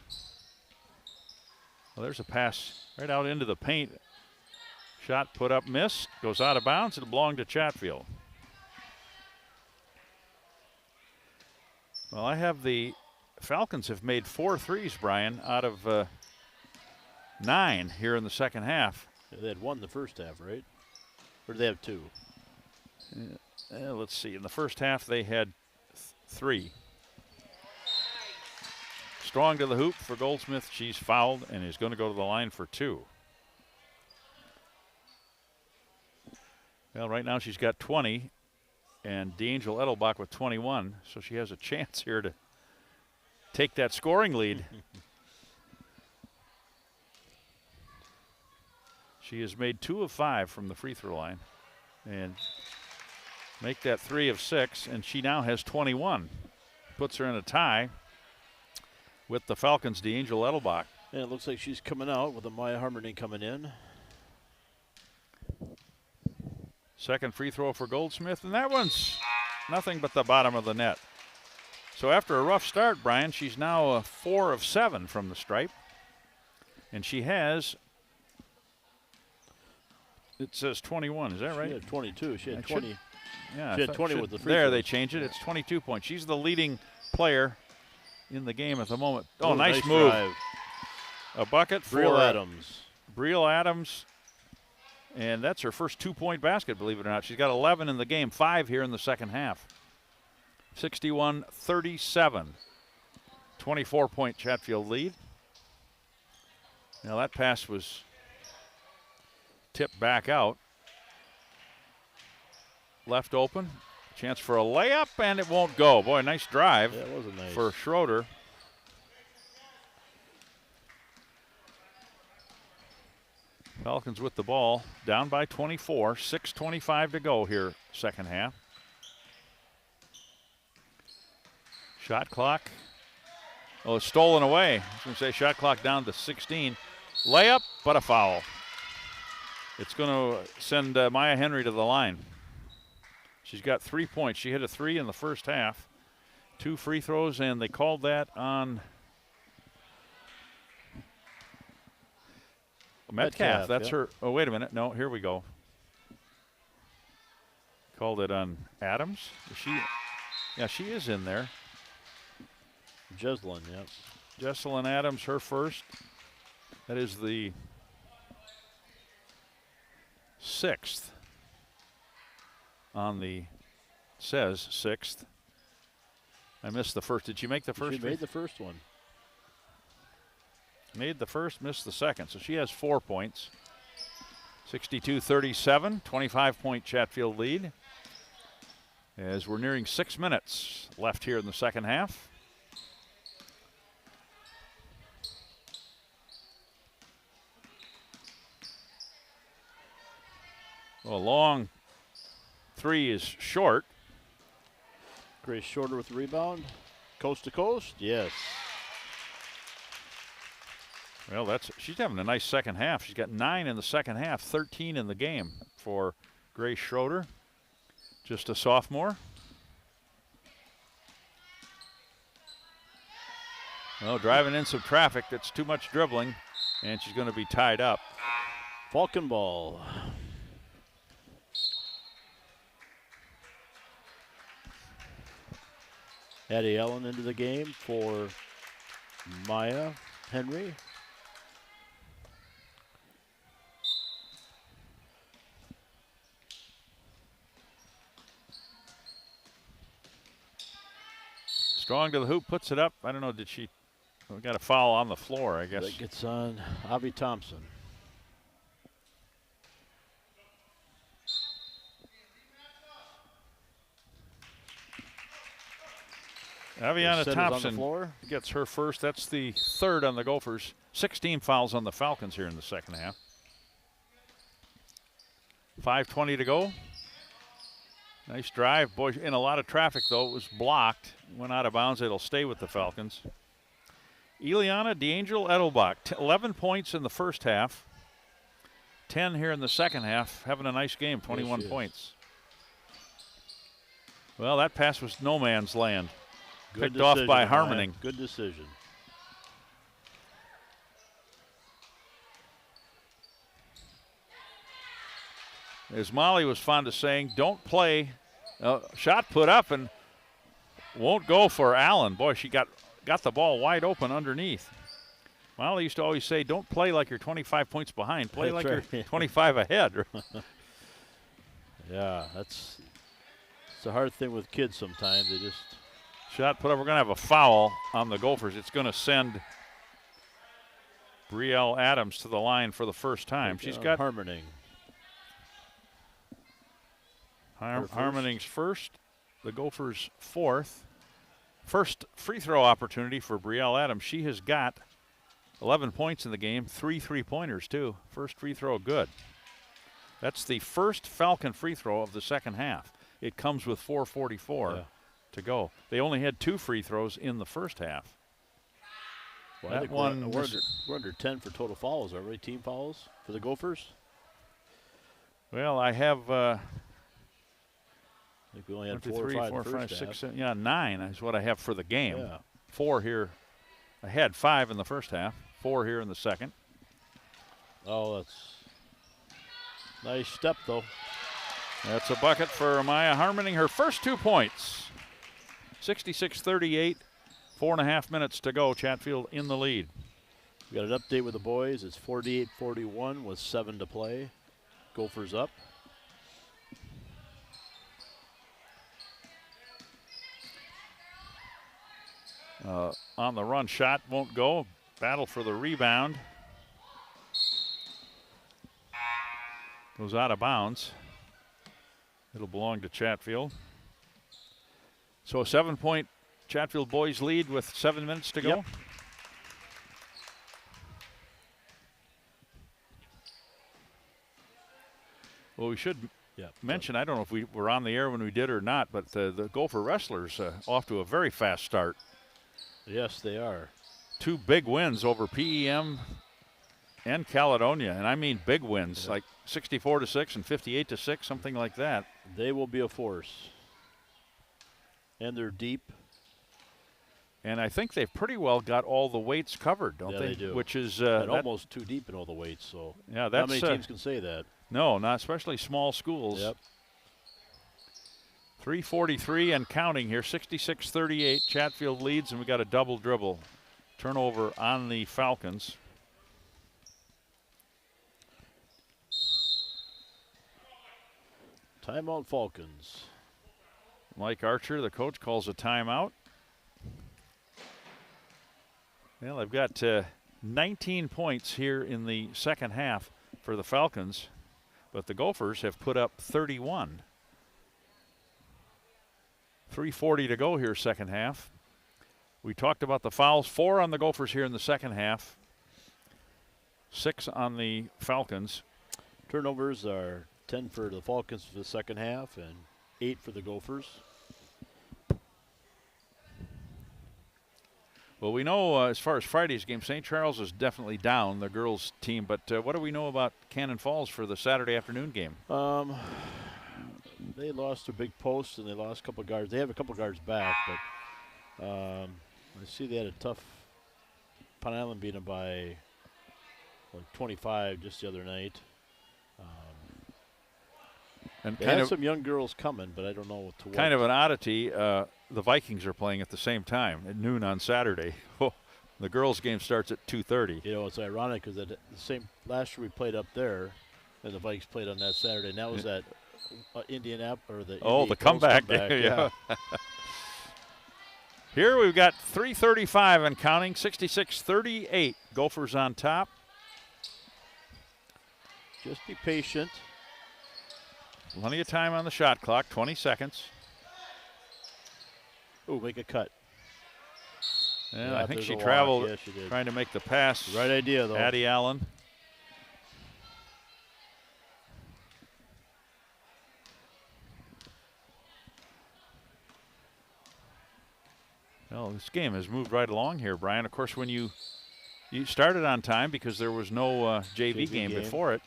Well, there's a pass right out into the paint. Shot put up, missed, goes out of bounds. It'll belong to Chatfield. Well, I have the Falcons have made 4 threes, Brian, out of 9 here in the second half. Yeah, they had 1 the first half, right? Or did they have 2? Let's see. In the first half, they had 3. Strong to the hoop for Goldsmith. She's fouled and is going to go to the line for 2. Well, right now she's got 20, and D'Angel Edelbach with 21, so she has a chance here to take that scoring lead. She has made 2 of 5 from the free throw line and make that 3 of 6, and she now has 21. Puts her in a tie with the Falcons' D'Angel Edelbach. And it looks like she's coming out with Amaya Harmony coming in. Second free throw for Goldsmith, and that one's nothing but the bottom of the net. So after a rough start, Brian, she's now 4 of 7 from the stripe. And she has, it says 21, is that right? She had 22. She had 20. Yeah, she had 20 with the free there, throws. they changed it. It's 22 points. She's the leading player in the game at the moment. Oh, Ooh, nice move. Drive. A bucket for Brielle Adams. Brielle Adams. And that's her first 2-point basket, believe it or not. She's got 11 in the game, 5 here in the second half. 61-37. 24-point Chatfield lead. Now that pass was tipped back out. Left open. Chance for a layup, and it won't go. Boy, nice drive for Schroeder. Falcons with the ball, down by 24, 6:25 to go here, second half. Shot clock, it's stolen away. I was going to say shot clock down to 16. Layup, but a foul. It's going to send Maya Henry to the line. She's got 3 points. She hit a 3 in the first half. 2 free throws, and they called that on Metcalf. That's her. Oh, wait a minute. No, here we go. Called it on Adams. Is she? Yeah, she is in there. Jeslyn, yep. Jesselyn Adams, her first. That is the 6th on the, says 6th. I missed the first. Did she make the first? She made the first one. Made the first, missed the second. So she has 4 points. 62-37, 25-point Chatfield lead. As we're nearing 6 minutes left here in the second half. Well, a long 3 is short. Grace Schroeder with the rebound. Coast to coast, yes. Well, she's having a nice second half. She's got 9 in the second half, 13 in the game for Grace Schroeder. Just a sophomore. Well, driving in some traffic. That's too much dribbling, and she's going to be tied up. Falcon ball. Addie Allen into the game for Maya Henry. Strong to the hoop, puts it up. I don't know, did she? We got a foul on the floor, I guess. That gets on Avi Thompson. Aviana Thompson gets her first. That's the 3rd on the Gophers. 16 fouls on the Falcons here in the second half. 5:20 to go. Nice drive. Boy, in a lot of traffic, though. It was blocked. Went out of bounds. It'll stay with the Falcons. Ileana DeAngel Edelbach, 11 points in the first half, 10 here in the second half, having a nice game, 21 points. Well, that pass was no man's land. Good Picked off by decision, Harmoning. Good decision. As Molly was fond of saying, don't play. Shot put up and won't go for Allen. Boy, she got the ball wide open underneath. Molly used to always say, don't play like you're 25 points behind. Play That's like right. you're 25 ahead. Yeah, it's a hard thing with kids sometimes. They just. Shot put up. We're going to have a foul on the Gophers. It's going to send Brielle Adams to the line for the first time. She's got Harmoning. Harmoning's first, the Gophers' fourth. First free throw opportunity for Brielle Adams. She has got 11 points in the game, 3 3-pointers too. First free throw good. That's the first Falcon free throw of the second half. It comes with 4:44 to go. They only had 2 free throws in the first half. Well, that one we're under 10 for total fouls, are we? Team fouls for the Gophers? Well, I have I think we only had 4 or 5 4, first 5, half. 6, 7, yeah, 9 is what I have for the game. Yeah. 4 here. I had 5 in the first half, 4 here in the second. Oh, that's nice step, though. That's a bucket for Maya Harmoning, her first 2 points. 66-38, 4.5 minutes to go. Chatfield in the lead. We got an update with the boys. It's 48-41 with 7 to play. Gophers up. On the run, shot won't go. Battle for the rebound. Goes out of bounds. It'll belong to Chatfield. So a 7-point Chatfield boys lead with 7 minutes to go. Yep. Well, we should mention, I don't know if we were on the air when we did or not, but the Gopher Wrestlers off to a very fast start. Yes, they are. 2 big wins over PEM and Caledonia, and I mean big wins, like 64-6 and 58-6, something like that. They will be a force. And they're deep. And I think they've pretty well got all the weights covered, don't they? They do. Which is almost too deep in all the weights. So yeah, that's, how many teams can say that? No, not especially small schools. Yep. 3:43 and counting here. 66-38. Chatfield leads, and we got a double dribble turnover on the Falcons. Timeout, Falcons. Mike Archer, the coach, calls a timeout. Well, I've got 19 points here in the second half for the Falcons, but the Gophers have put up 31. 3:40 to go here, second half. We talked about the fouls. 4 on the Gophers here in the second half. 6 on the Falcons. Turnovers are 10 for the Falcons for the second half and 8 for the Gophers. Well, we know as far as Friday's game, St. Charles is definitely down, the girls' team. But what do we know about Cannon Falls for the Saturday afternoon game? They lost their big post and they lost a couple of guards. They have a couple of guards back, but I see they had a tough. Pine Island beat them by 25 just the other night. And they have some young girls coming, but I don't know to what. Kind of an oddity. The Vikings are playing at the same time at noon on Saturday. The girls' game starts at 2:30. You know, it's ironic because the same last year we played up there, and the Vikes played on that Saturday. Now was that Indianapolis or the comeback. Yeah. Here we've got 3:35 and counting. 66-38. Gophers on top. Just be patient. Plenty of time on the shot clock. 20 seconds. Ooh, make a cut. Yeah, I think she traveled she trying to make the pass. Right idea, though. Addie Allen. Well, this game has moved right along here, Brian. Of course, when you started on time because there was no JV game before it.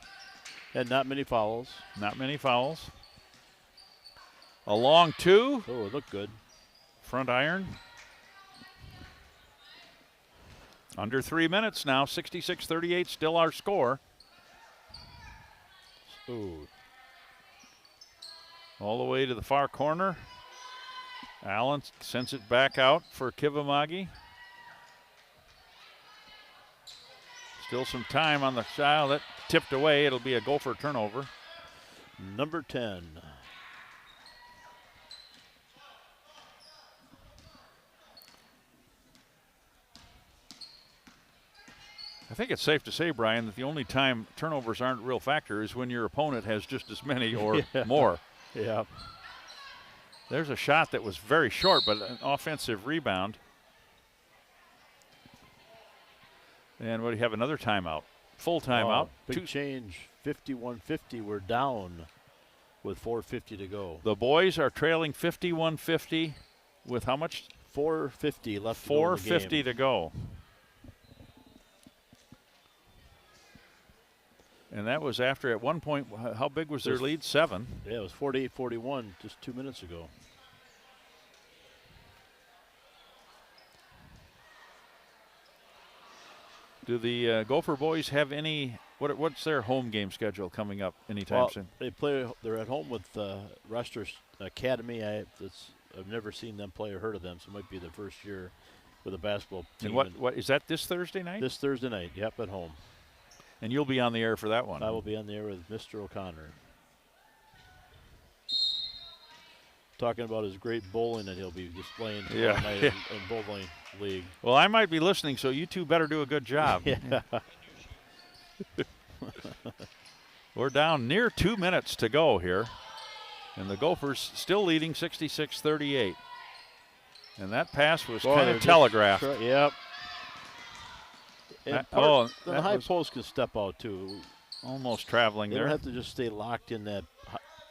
And not many fouls. Not many fouls. A long two. Oh, it looked good. Front iron. Under 3 minutes now, 66-38, still our score. Ooh. All the way to the far corner. Allen sends it back out for Kivamagi. Still some time on the shot. That tipped away. It'll be a Gopher turnover. Number 10. I think it's safe to say, Brian, that the only time turnovers aren't a real factor is when your opponent has just as many or more. Yeah. There's a shot that was very short, but an offensive rebound. And what do you have? Another timeout. Full timeout. Big change. 51-50. We're down with 4:50 to go. The boys are trailing 51-50 with how much? 4:50 left. 4:50 to go. And that was after, at one point, how big was their lead? 7. Yeah, it was 48-41 just 2 minutes ago. Do the Gopher boys have any, what's their home game schedule coming up anytime soon? They're at home with Ruster Academy. I've never seen them play or heard of them, so it might be the first year with a basketball team. And what is that, this Thursday night? This Thursday night, yep, at home. And you'll be on the air for that one. I will be on the air with Mr. O'Connor. Talking about his great bowling that he'll be displaying tomorrow night in bowling league. Well, I might be listening, so you two better do a good job. Yeah. We're down near 2 minutes to go here. And the Gophers still leading 66-38. And that pass was kind of telegraphed. Yep. And the high post can step out too. Almost traveling they there. They don't have to just stay locked in that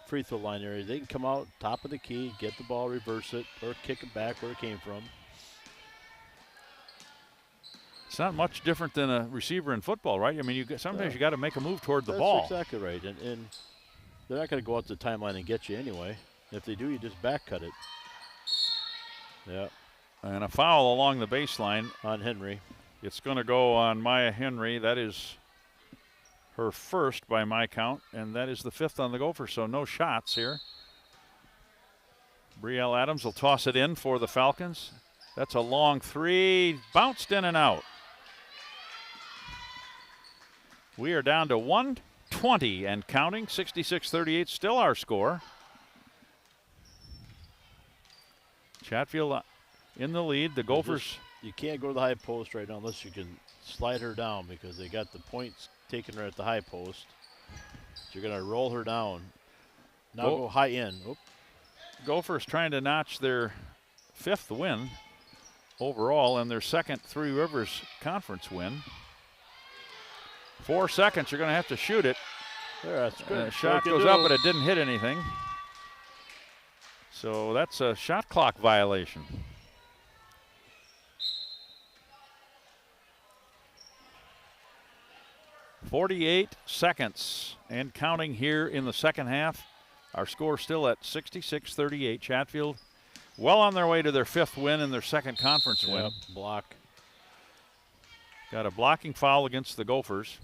free throw line area. They can come out top of the key, get the ball, reverse it, or kick it back where it came from. It's not much different than a receiver in football, right? I mean, sometimes you got to make a move toward the ball. That's exactly right. And they're not going to go out the timeline and get you anyway. If they do, you just back cut it. Yeah. And a foul along the baseline on Henry. It's going to go on Maya Henry. That is her first by my count, and that is the 5th on the Gophers, so no shots here. Brielle Adams will toss it in for the Falcons. That's a long 3, bounced in and out. We are down to 1:20 and counting, 66-38, still our score. Chatfield in the lead. The Gophers. You can't go to the high post right now unless you can slide her down because they got the points taking her at the high post. So you're going to roll her down. Now go high in. Oop. Gophers trying to notch their 5th win overall and their second Three Rivers Conference win. 4 seconds, you're going to have to shoot it. There, that's good. The shot goes up, but it didn't hit anything. So that's a shot clock violation. .48 seconds and counting here in the second half. Our score still at 66-38. Chatfield well on their way to their 5th win and their second conference win. Block. Got a blocking foul against the Gophers.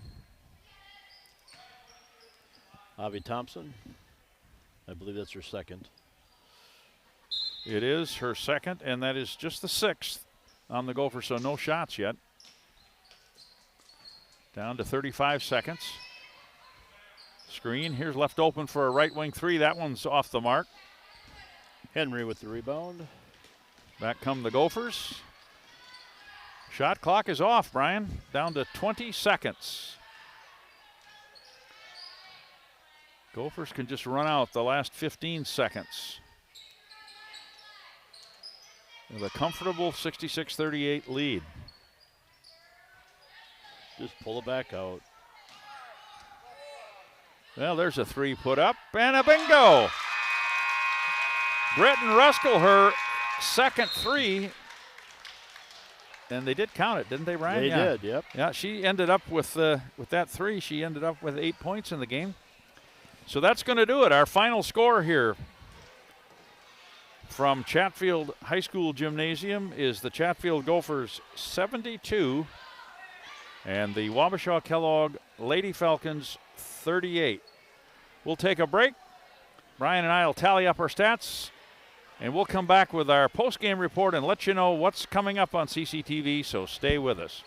Avi Thompson, I believe that's her second. It is her second, and that is just the 6th on the Gophers, so no shots yet. Down to 35 seconds. Screen, here's left open for a right wing 3. That one's off the mark. Henry with the rebound. Back come the Gophers. Shot clock is off, Brian. Down to 20 seconds. Gophers can just run out the last 15 seconds. With a comfortable 66-38 lead. Just pull it back out. Well, there's a 3 put up and a bingo. Britton Ruskell, her second 3 And they did count it, didn't they, Ryan? They Yeah. did, yep. Yeah, she ended up with that 3. She ended up with 8 points in the game. So that's going to do it. Our final score here from Chatfield High School Gymnasium is the Chatfield Gophers 72 and the Wabasha Kellogg Lady Falcons 38. We'll take a break. Brian and I will tally up our stats, and we'll come back with our post-game report and let you know what's coming up on CCTV, so stay with us.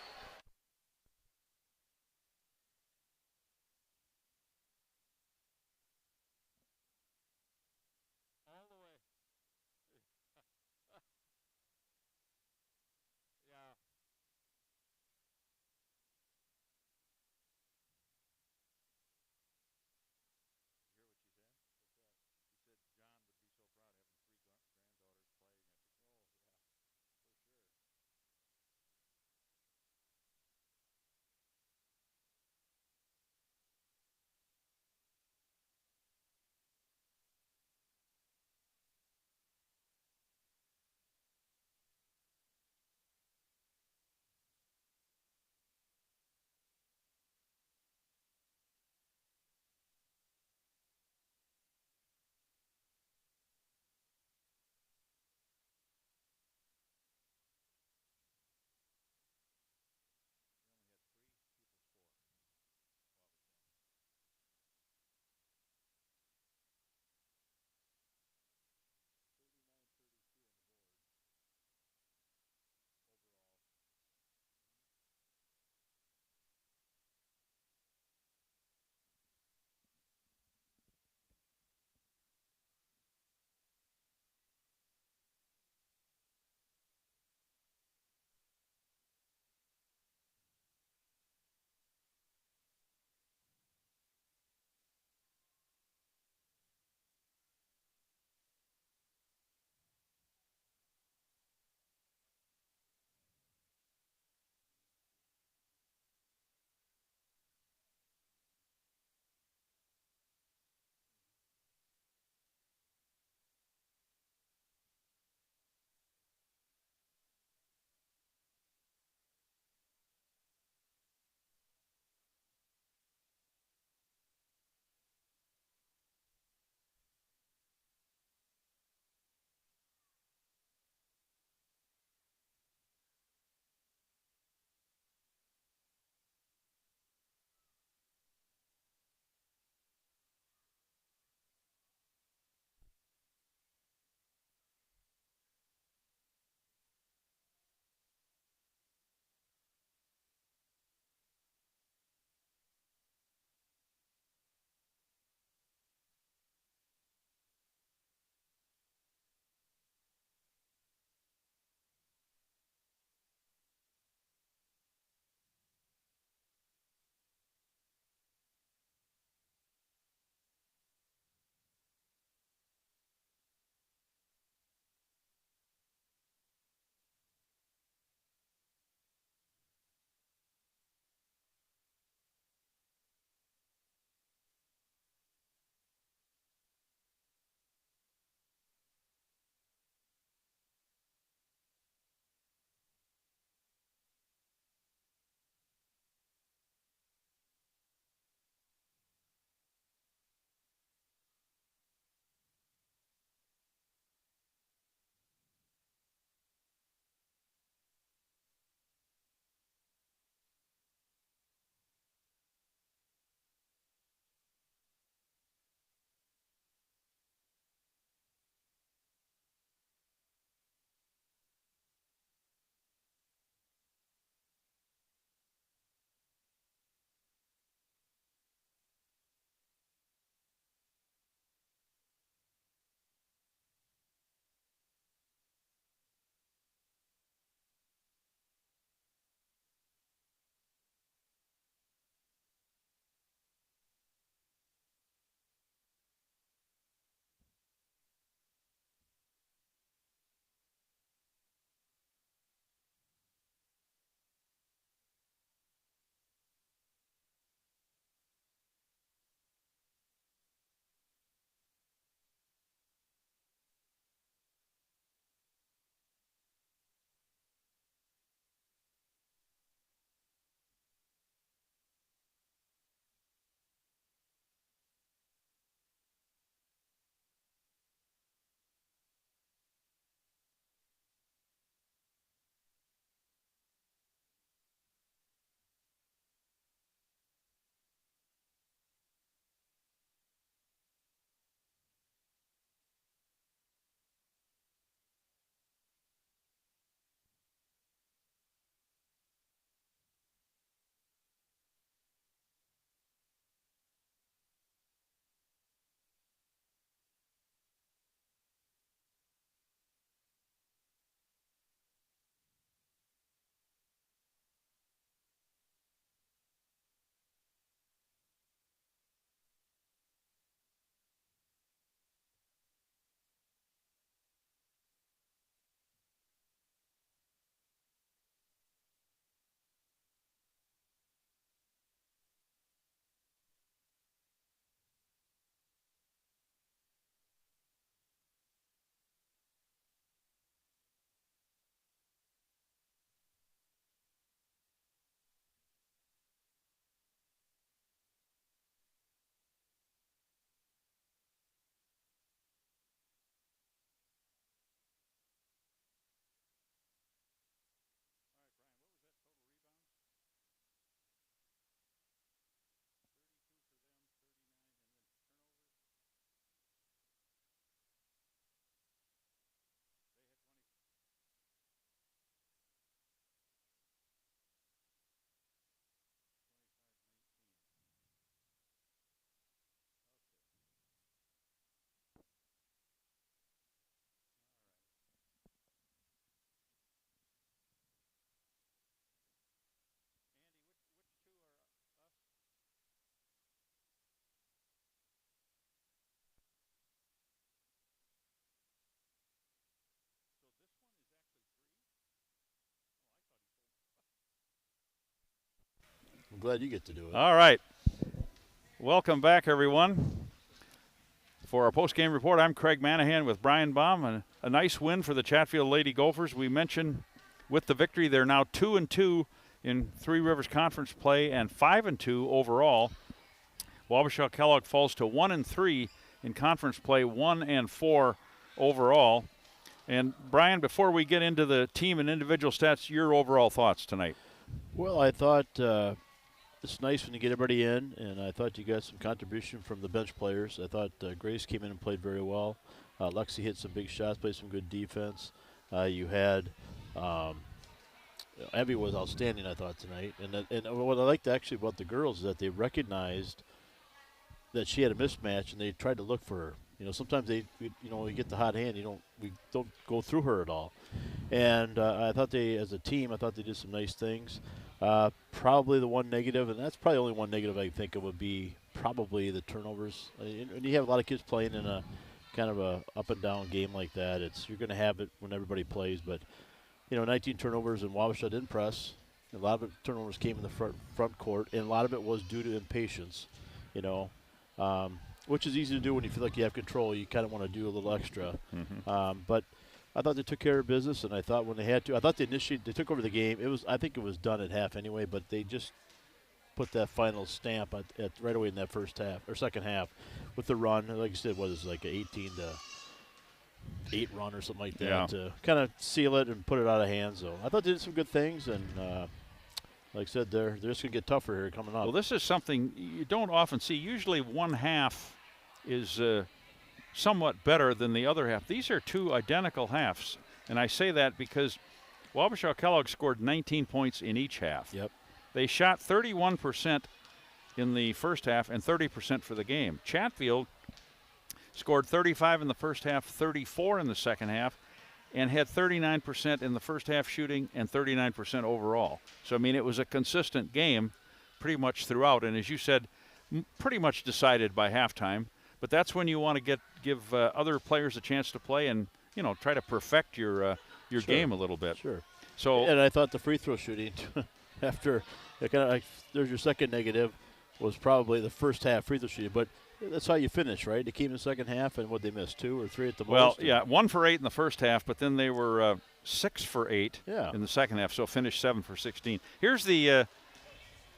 I'm glad you get to do it. All right. Welcome back, everyone. For our post-game report, I'm Craig Manahan with Brian Baum. And a nice win for the Chatfield Lady Gophers. We mentioned with the victory, they're now 2-2 in Three Rivers Conference play and 5-2 overall. Wabasha Kellogg falls to 1-3 in conference play, 1-4 overall. And Brian, before we get into the team and individual stats, your overall thoughts tonight? Well, I thought it's nice when you get everybody in, and I thought you got some contribution from the bench players. I thought Grace came in and played very well. Lexi hit some big shots, played some good defense. You had Abby was outstanding, I thought, tonight. And what I liked actually about the girls is that they recognized that she had a mismatch, and they tried to look for her. You know, sometimes you get the hot hand, we don't go through her at all. And I thought as a team, I thought they did some nice things. Probably the one negative, and that's probably only one negative I think it would be probably the turnovers. And you have a lot of kids playing in a kind of a up and down game like that. You're going to have it when everybody plays, but 19 turnovers, and Wabasha didn't press. A lot of turnovers came in the front court, and a lot of it was due to impatience. Which is easy to do when you feel like you have control. You kind of want to do a little extra. Mm-hmm. But I thought they took care of business, and I thought when they had to, I thought they took over the game. I think it was done at half anyway, but they just put that final stamp at right away in that first half or second half with the run. Like you said, was like an 18-8 run or something like that to kind of seal it and put it out of hand. So I thought they did some good things, and like I said, they're just going to get tougher here coming up. Well, this is something you don't often see. Usually one half is somewhat better than the other half. These are two identical halves, and I say that because Wabasha Kellogg scored 19 points in each half. Yep. They shot 31% in the first half and 30% for the game. Chatfield scored 35 in the first half, 34 in the second half, and had 39% in the first half shooting and 39% overall. So, I mean, it was a consistent game pretty much throughout, and as you said, pretty much decided by halftime. But that's when you want to give other players a chance to play and, try to perfect your game a little bit. Sure. So, and I thought the free throw shooting after there's your second negative was probably the first half free throw shooting, but that's how you finish, right? They came in the second half, and what they missed, 2 or 3 at the most. Well, yeah, 1 for 8 in the first half, but then they were 6 for 8 in the second half, so finished 7 for 16. Here's the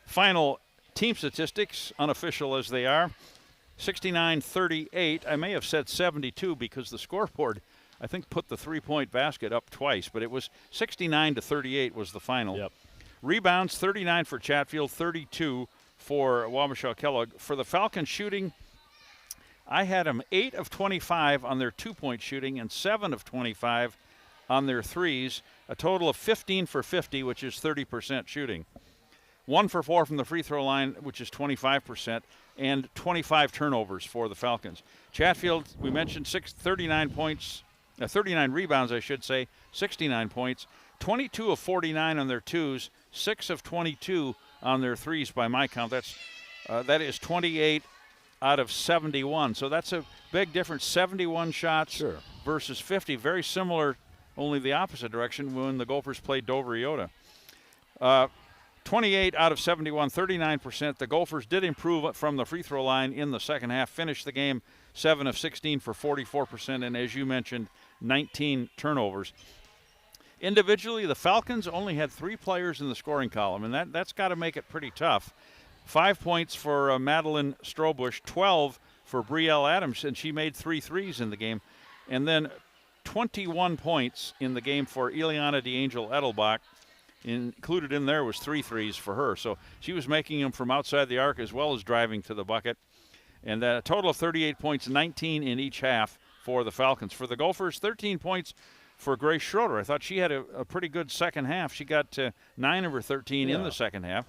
final team statistics, unofficial as they are. 69-38. I may have said 72 because the scoreboard, I think, put the three-point basket up twice, but it was 69-38 was the final. Yep. Rebounds, 39 for Chatfield, 32 for Wabasha Kellogg. For the Falcons shooting, I had them 8 of 25 on their two-point shooting and 7 of 25 on their threes, a total of 15 for 50, which is 30% shooting. 1 for 4 from the free throw line, which is 25%, and 25 turnovers for the Falcons. Chatfield, we mentioned, 39 rebounds, I should say, 69 points, 22 of 49 on their twos, 6 of 22 on their threes by my count. That is 28 out of 71. So that's a big difference, 71 shots versus 50. Very similar, only the opposite direction when the Gophers played Dover-Iota. 28 out of 71, 39%. The Gophers did improve from the free throw line in the second half, finished the game 7 of 16 for 44%, and as you mentioned, 19 turnovers. Individually, the Falcons only had 3 players in the scoring column, and that's got to make it pretty tough. 5 points for Madeline Strobush, 12 for Brielle Adams, and she made 3 threes in the game. And then 21 points in the game for Ileana DeAngel Edelbach. Included in there was 3 threes for her. So she was making them from outside the arc as well as driving to the bucket. And a total of 38 points, 19 in each half for the Falcons. For the Gophers, 13 points for Grace Schroeder. I thought she had a pretty good second half. She got 9 of her 13 in the second half.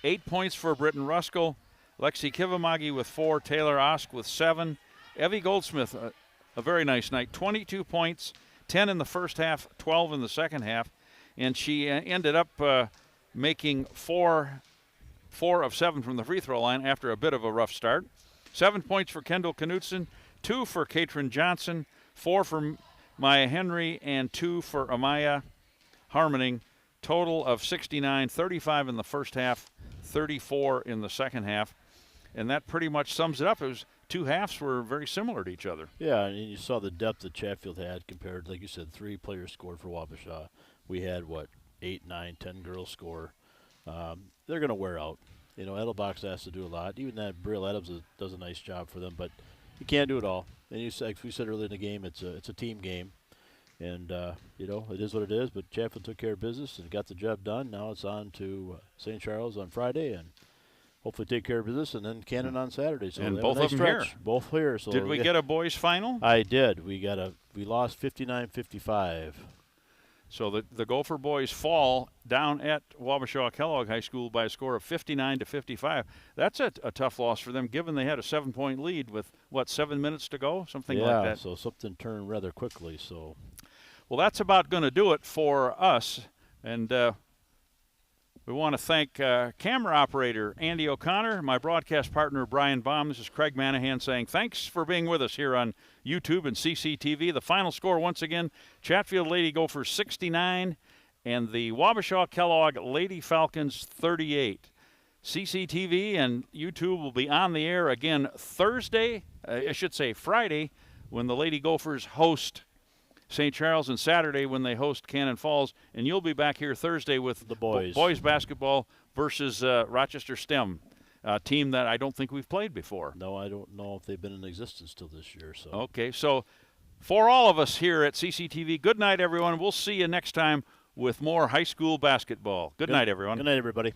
8 points for Britton Ruskell. Lexi Kivamagi with 4. Taylor Osk with 7. Evie Goldsmith, a very nice night. 22 points, 10 in the first half, 12 in the second half. And she ended up making 4 of 7 from the free throw line after a bit of a rough start. 7 points for Kendall Knutson, 2 for Katrin Johnson, 4 for Maya Henry, and 2 for Amaya Harmoning. Total of 69, 35 in the first half, 34 in the second half. And that pretty much sums it up. It was two halves were very similar to each other. Yeah, and you saw the depth that Chatfield had compared, like you said, 3 players scored for Wabasha. We had, 8, 9, 10 girls score. They're going to wear out. You know, Edelbach has to do a lot. Even that Brill Adams does a nice job for them, but you can't do it all. And like we said earlier in the game, it's a team game. And, it is what it is, but Chatfield took care of business and got the job done. Now it's on to St. Charles on Friday and hopefully take care of business, and then Cannon on Saturday. So and both of them stretch. here. Both here. So did we get a boys final? I did. We lost 59-55. So the Gopher boys fall down at Wabasha Kellogg High School by a score of 59-55. That's a tough loss for them, given they had a 7-point lead with 7 minutes to go, something like that. Yeah, so something turned rather quickly. So, well, that's about going to do it for us, and we want to thank camera operator Andy O'Connor, my broadcast partner Brian Baum. This is Craig Manahan saying thanks for being with us here on YouTube and CCTV. The final score once again, Chatfield Lady Gophers 69 and the Wabasha Kellogg Lady Falcons 38. CCTV and YouTube will be on the air again Friday, when the Lady Gophers host St. Charles, and Saturday when they host Cannon Falls. And you'll be back here Thursday with the boys. Boys basketball versus Rochester STEM, a team that I don't think we've played before. No, I don't know if they've been in existence till this year. So okay, so for all of us here at CCTV, good night, everyone. We'll see you next time with more high school basketball. Good night, everyone. Good night, everybody.